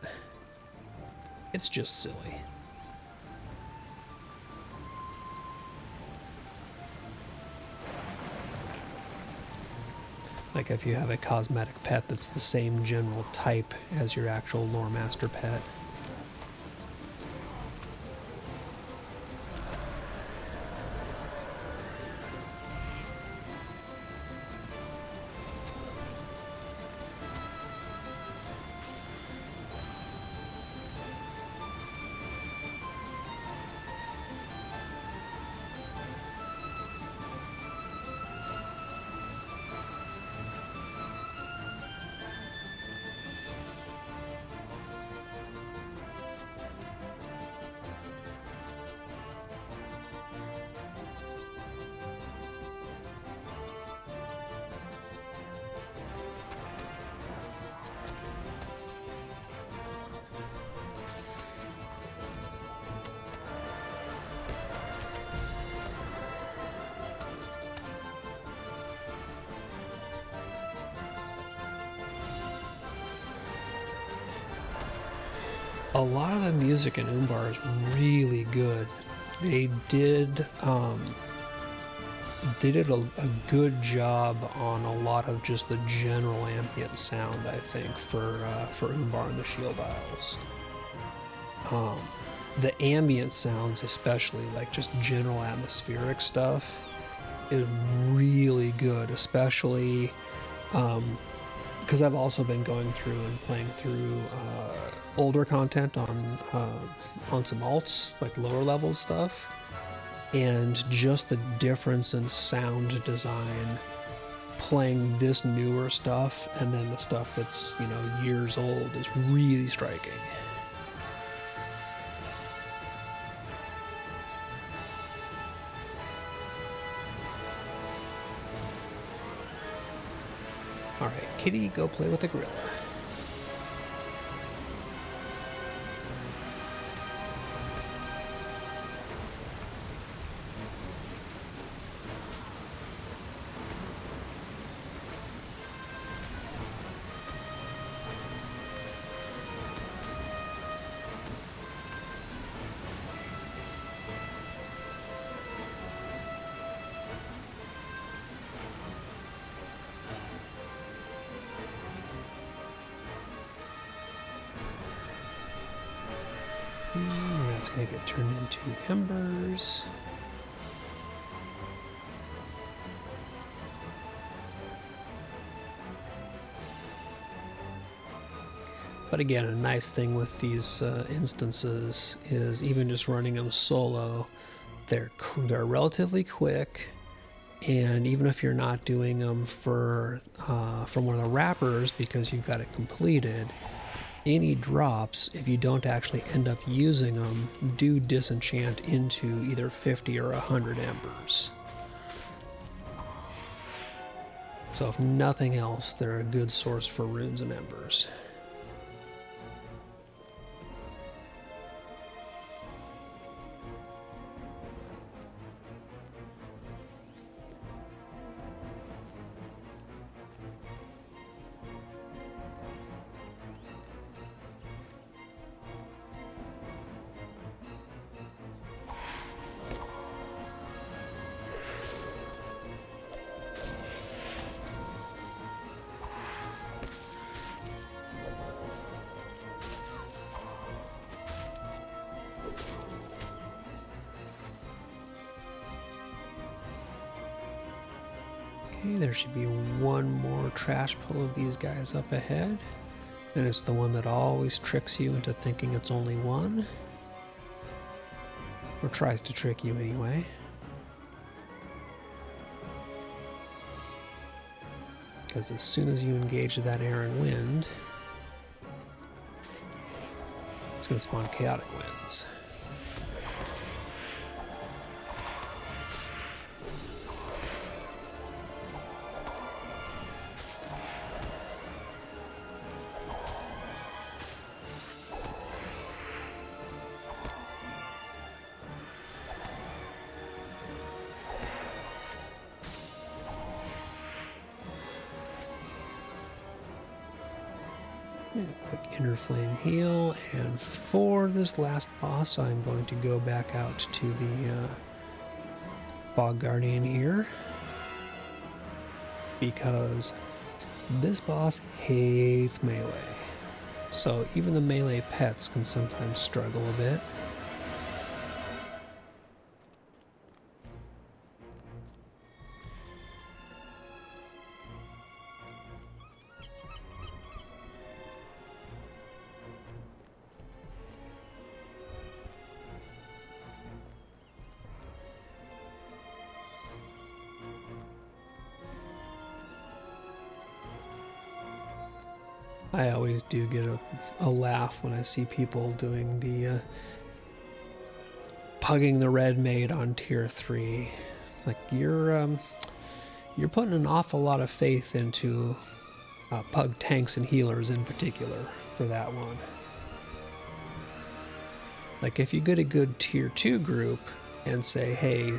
It's just silly. Like if you have a cosmetic pet that's the same general type as your actual lore master pet. a lot of the music in Umbar is really good. They did a good job on a lot of just the general ambient sound, I think, for Umbar and the Shield Isles. The ambient sounds, especially like just general atmospheric stuff, is really good, especially because I've also been going through and playing through older content on some alts, like lower level stuff, and just the difference in sound design playing this newer stuff and then the stuff that's, you know, years old is really striking. All right, Kitty, go play with the gorilla. That's going to get turned into embers. But again, a nice thing with these instances is even just running them solo, they're relatively quick, and even if you're not doing them from one of the wrappers because you've got it completed, any drops, if you don't actually end up using them, do disenchant into either 50 or 100 embers. So if nothing else, they're a good source for runes and embers. Okay, there should be one more trash pull of these guys up ahead. And it's the one that always tricks you into thinking it's only one. Or tries to trick you anyway. Because as soon as you engage that air and wind, it's going to spawn chaotic winds. Quick inner flame heal, and for this last boss I'm going to go back out to the Bog Guardian here, because this boss hates melee. So even the melee pets can sometimes struggle a bit. I always do get a laugh when I see people doing the pugging the red maid on tier 3. Like you're putting an awful lot of faith into pug tanks and healers in particular for that one. Like if you get a good tier 2 group and say, hey,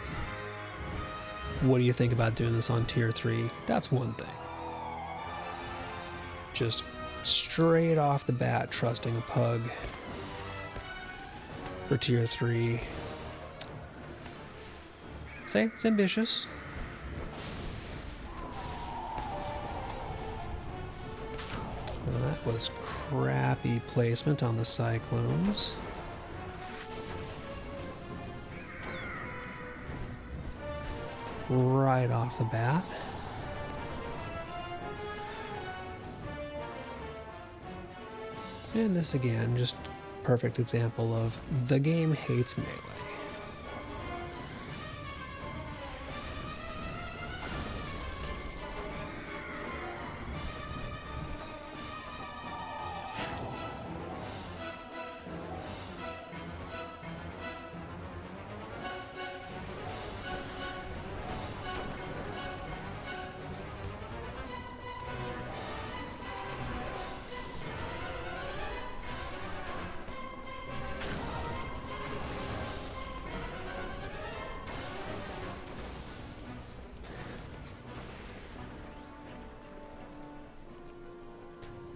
what do you think about doing this on tier 3? That's one thing. Just straight off the bat trusting a pug for tier 3. Say it's ambitious. Well, that was crappy placement on the Cyclones. Right off the bat. And this again, just perfect example of the game hates melee.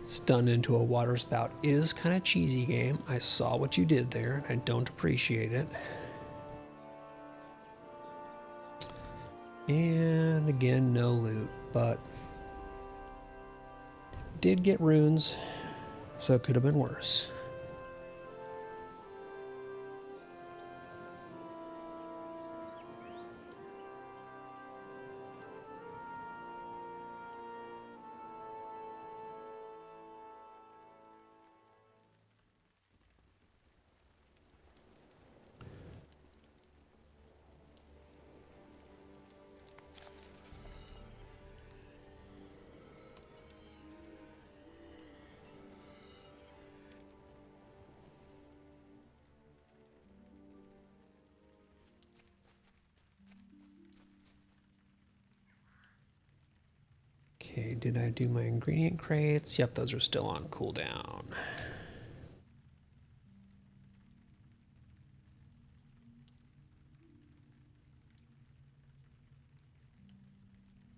Stunned into a water spout is kind of cheesy game. I saw what you did there. I don't appreciate it. And again, no loot, but did get runes, so it could have been worse. Okay, did I do my ingredient crates? Yep, those are still on cooldown.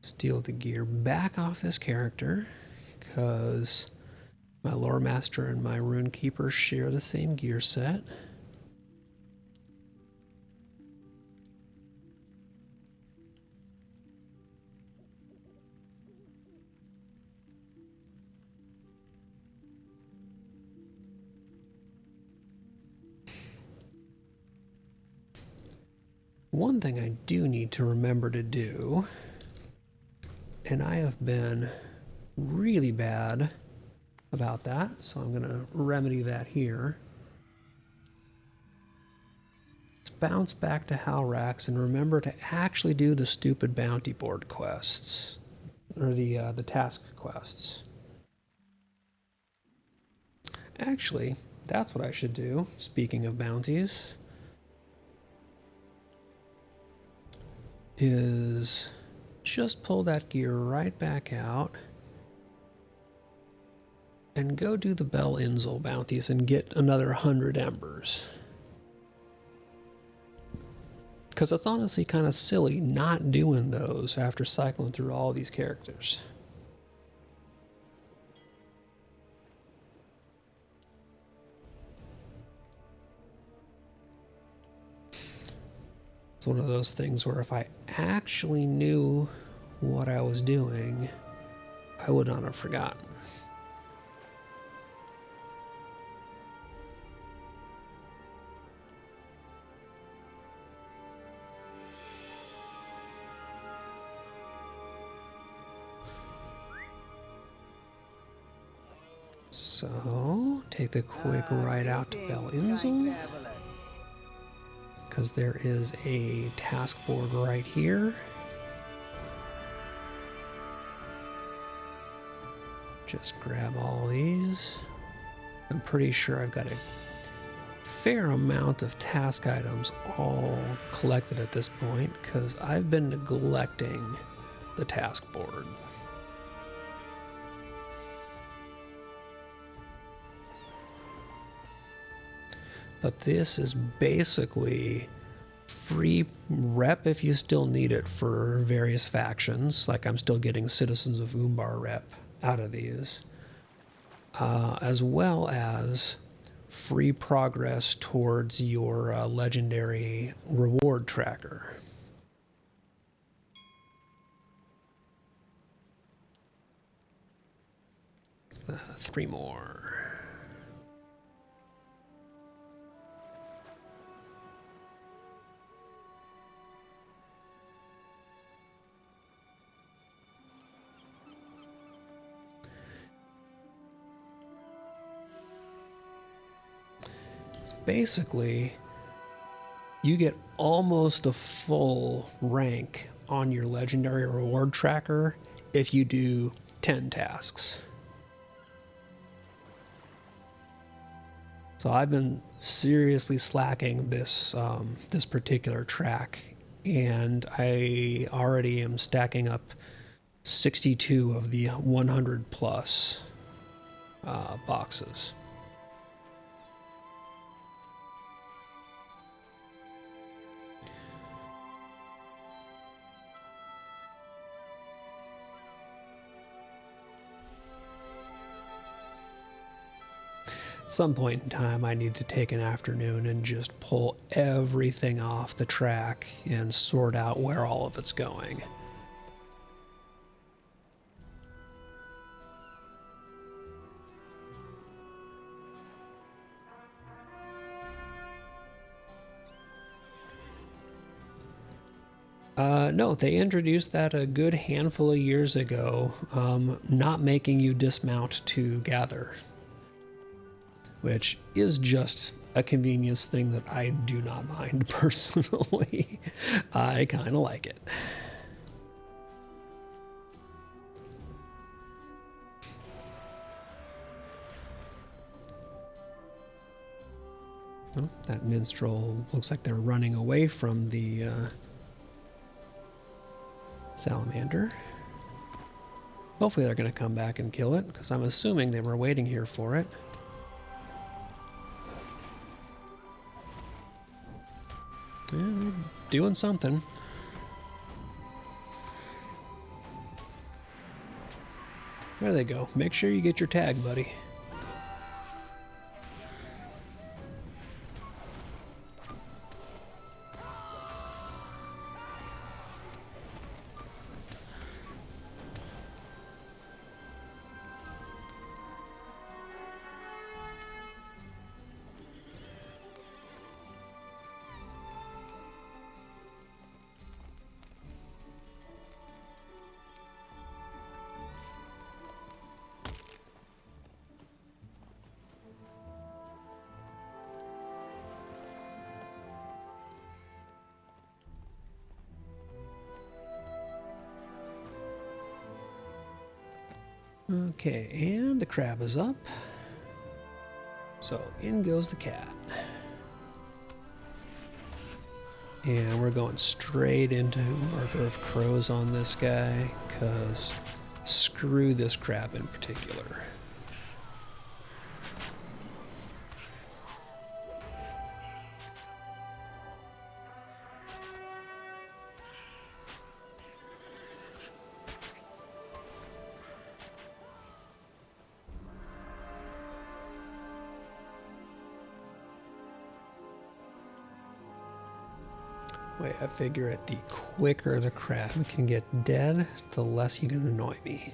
Steal the gear back off this character, because my lore master and my rune keeper share the same gear set. One thing I do need to remember to do, and I have been really bad about that, so I'm going to remedy that here. Let's bounce back to Halrax and remember to actually do the stupid bounty board quests, or the task quests. Actually, that's what I should do, speaking of bounties. Is just pull that gear right back out and go do the Bell Inzel bounties and get another 100 embers. Because it's honestly kind of silly not doing those after cycling through all these characters. It's one of those things where if I actually knew what I was doing, I would not have forgotten. So, take the quick ride out to Bell Inzel, because there is a task board right here. Just grab all these. I'm pretty sure I've got a fair amount of task items all collected at this point, because I've been neglecting the task board. But this is basically free rep if you still need it for various factions. Like I'm still getting Citizens of Umbar rep out of these. As well as free progress towards your legendary reward tracker. Three more. Basically, you get almost a full rank on your legendary reward tracker if you do 10 tasks. So I've been seriously slacking this this particular track, and I already am stacking up 62 of the 100 plus boxes. Some point in time, I need to take an afternoon and just pull everything off the track and sort out where all of it's going. No, they introduced that a good handful of years ago, not making you dismount to gather, which is just a convenience thing that I do not mind personally. I kind of like it. Oh, that minstrel looks like they're running away from the salamander. Hopefully they're going to come back and kill it, because I'm assuming they were waiting here for it. Yeah, they're doing something. There they go. Make sure you get your tag, buddy. Okay, and the crab is up. So in goes the cat. And we're going straight into Murder of Crows on this guy, because screw this crab in particular. Wait, I figure it, the quicker the crab can get dead, the less he can annoy me.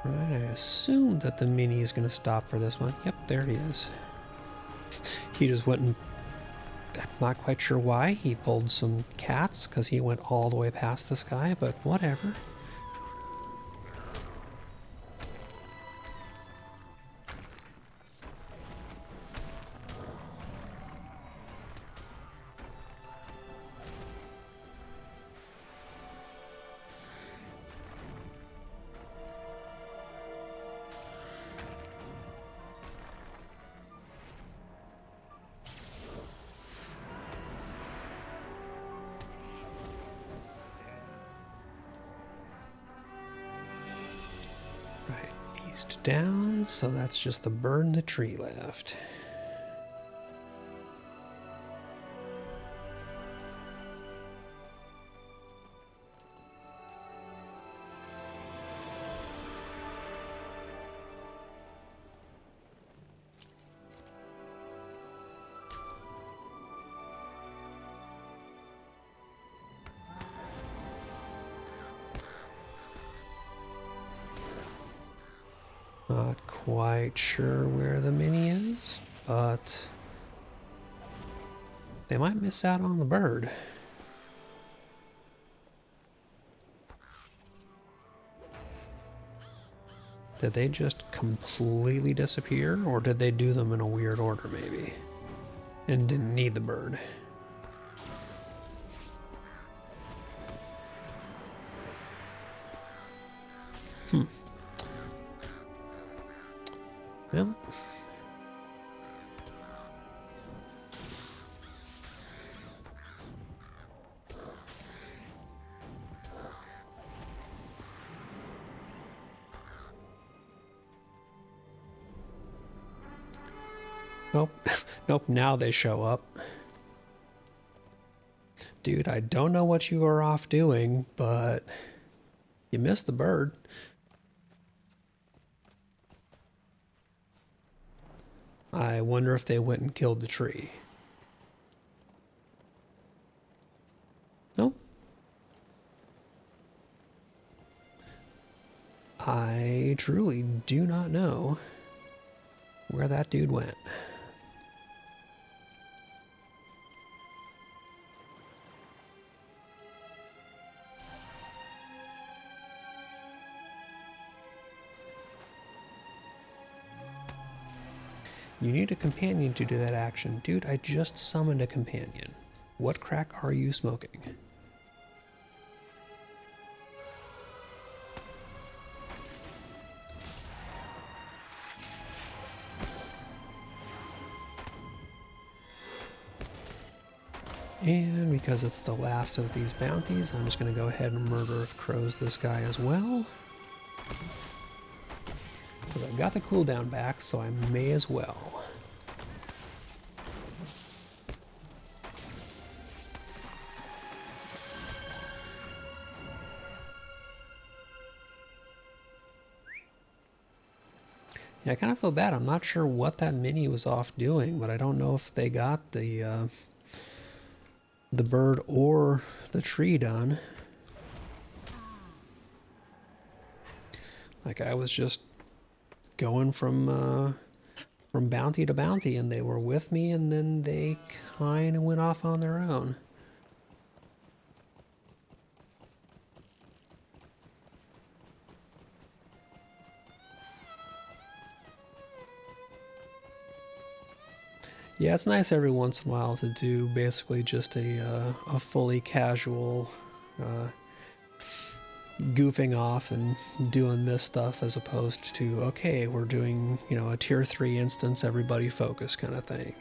Right, I assume that the mini is going to stop for this one. Yep, there he is. He just went and... I'm not quite sure why he pulled some cats, because he went all the way past this guy, but whatever. beast down, so that's just the bird and the tree left. Not quite sure where the mini is, but they might miss out on the bird. Did they just completely disappear, or did they do them in a weird order maybe? And didn't need the bird. Well, nope. Nope, now they show up. Dude, I don't know what you are off doing, but you missed the bird. I wonder if they went and killed the tree. Nope. I truly do not know where that dude went. You need a companion to do that action. Dude, I just summoned a companion. What crack are you smoking? And because it's the last of these bounties, I'm just going to go ahead and murder of crows this guy as well. Because I've got the cooldown back, so I may as well. Yeah, I kind of feel bad. I'm not sure what that mini was off doing, but I don't know if they got the bird or the tree done. Like, I was just going from bounty to bounty, and they were with me, and then they kind of went off on their own. Yeah, it's nice every once in a while to do basically just a fully casual goofing off and doing this stuff, as opposed to, okay, we're doing, you know, a tier 3 instance, everybody focus kind of thing.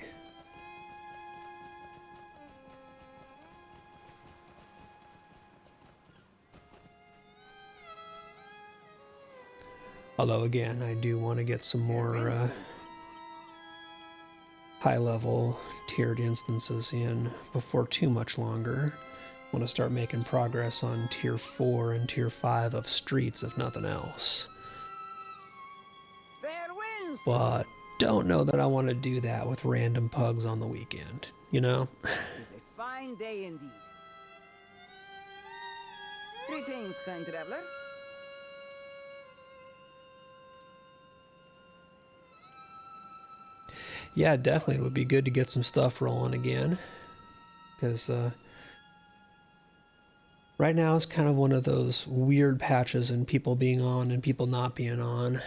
Although again, I do want to get some more high-level tiered instances in before too much longer. I want to start making progress on tier 4 and tier 5 of streets, if nothing else. Fair winds! But don't know that I want to do that with random pugs on the weekend, you know? It's a fine day indeed. Greetings, kind traveler. Yeah, definitely. It would be good to get some stuff rolling again. Because right now it's kind of one of those weird patches and people being on and people not being on.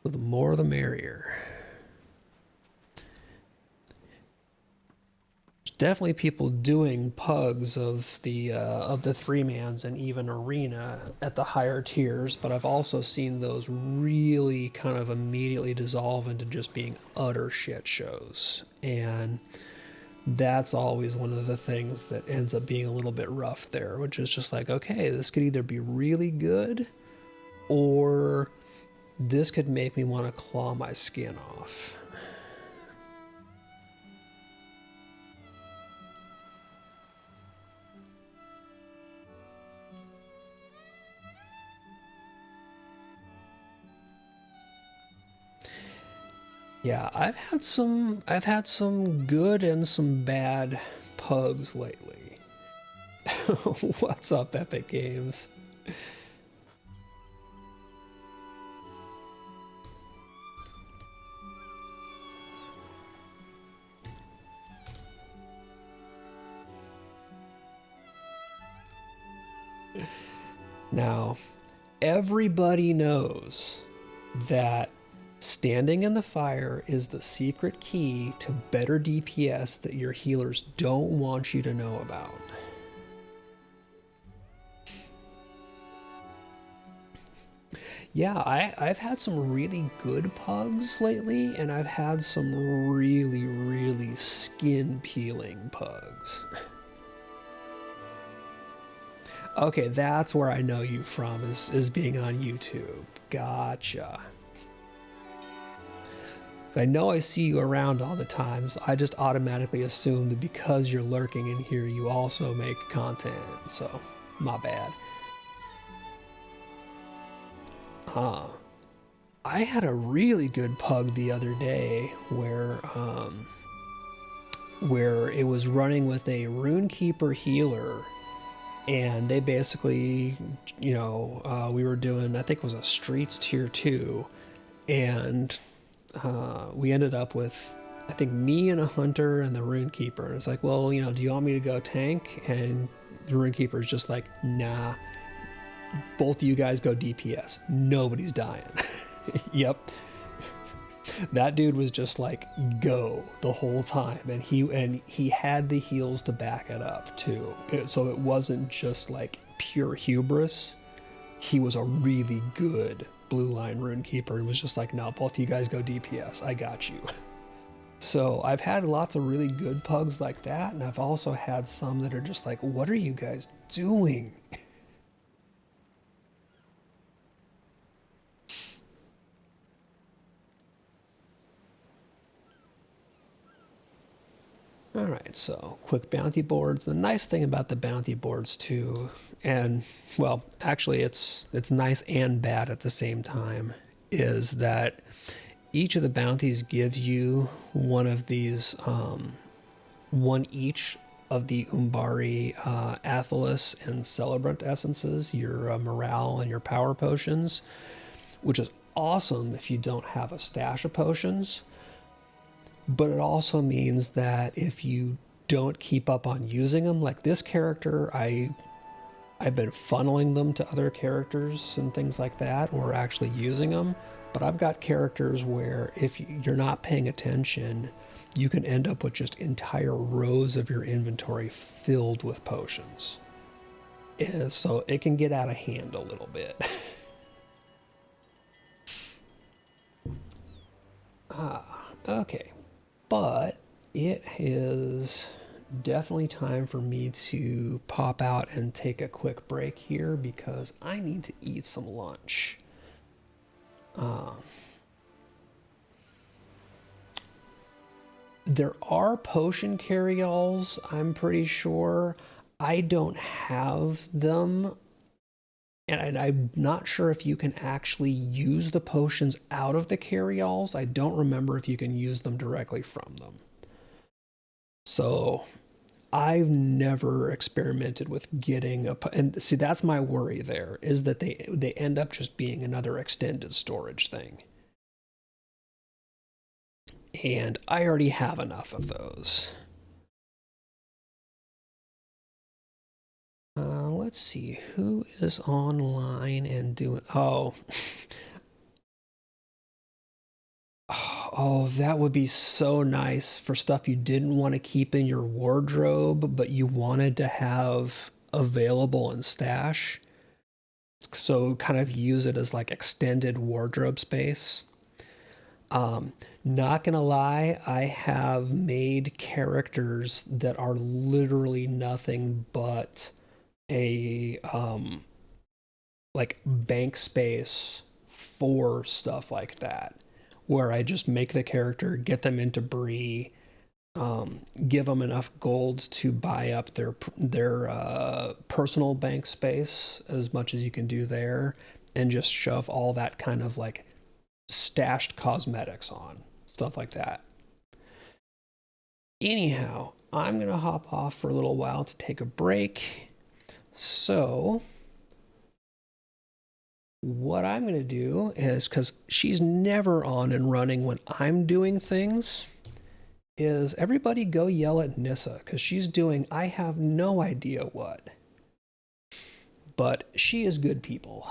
So the more the merrier. Definitely people doing pugs of the 3-mans and even arena at the higher tiers, but I've also seen those really kind of immediately dissolve into just being utter shit shows. And That's always one of the things that ends up being a little bit rough there, which is just like, okay, this could either be really good or this could make me want to claw my skin off. Yeah, I've had some good and some bad pugs lately. What's up, Epic Games? Now, everybody knows that standing in the fire is the secret key to better DPS that your healers don't want you to know about. Yeah, I've had some really good pugs lately, and I've had some really, really skin peeling pugs. Okay, that's where I know you from, is being on YouTube. Gotcha. I know I see you around all the time, so I just automatically assume that because you're lurking in here, you also make content. So, my bad. I had a really good pug the other day where it was running with a Runekeeper healer, and they basically, we were doing, I think it was a Streets Tier 2, and we ended up with, I think, me and a hunter and the Runekeeper. And it's like, well, do you want me to go tank? And the Runekeeper's just like, nah, both of you guys go DPS. Nobody's dying. Yep. That dude was just like, go the whole time. And he had the heals to back it up too. So it wasn't just like pure hubris. He was a really good blue line Runekeeper. He was just like, no, both of you guys go DPS. I got you. So I've had lots of really good pugs like that. And I've also had some that are just like, what are you guys doing? All right, so quick bounty boards. The nice thing about the bounty boards too, and well, actually it's nice and bad at the same time, is that each of the bounties gives you one of these, one each of the Umbari Athelas and Celebrant essences, your morale and your power potions, which is awesome if you don't have a stash of potions. But it also means that if you don't keep up on using them, like this character, I've been funneling them to other characters and things like that, or actually using them. But I've got characters where if you're not paying attention, you can end up with just entire rows of your inventory filled with potions. So it can get out of hand a little bit. Okay. But it is definitely time for me to pop out and take a quick break here because I need to eat some lunch. There are potion carry-alls, I'm pretty sure. I don't have them. And I'm not sure if you can actually use the potions out of the carry-alls. I don't remember if you can use them directly from them. So I've never experimented with getting and see, that's my worry there, is that they end up just being another extended storage thing. And I already have enough of those. Let's see, who is online and doing... Oh. Oh, that would be so nice for stuff you didn't want to keep in your wardrobe, but you wanted to have available in stash. So kind of use it as like extended wardrobe space. Not gonna lie, I have made characters that are literally nothing but a like bank space for stuff like that, where I just make the character, get them into Bree, give them enough gold to buy up their personal bank space as much as you can do there, and just shove all that kind of like stashed cosmetics on stuff like that. Anyhow, I'm gonna hop off for a little while to take a break. So what I'm going to do is, because she's never on and running when I'm doing things, is everybody go yell at Nissa, because she's doing I have no idea what. But she is good people.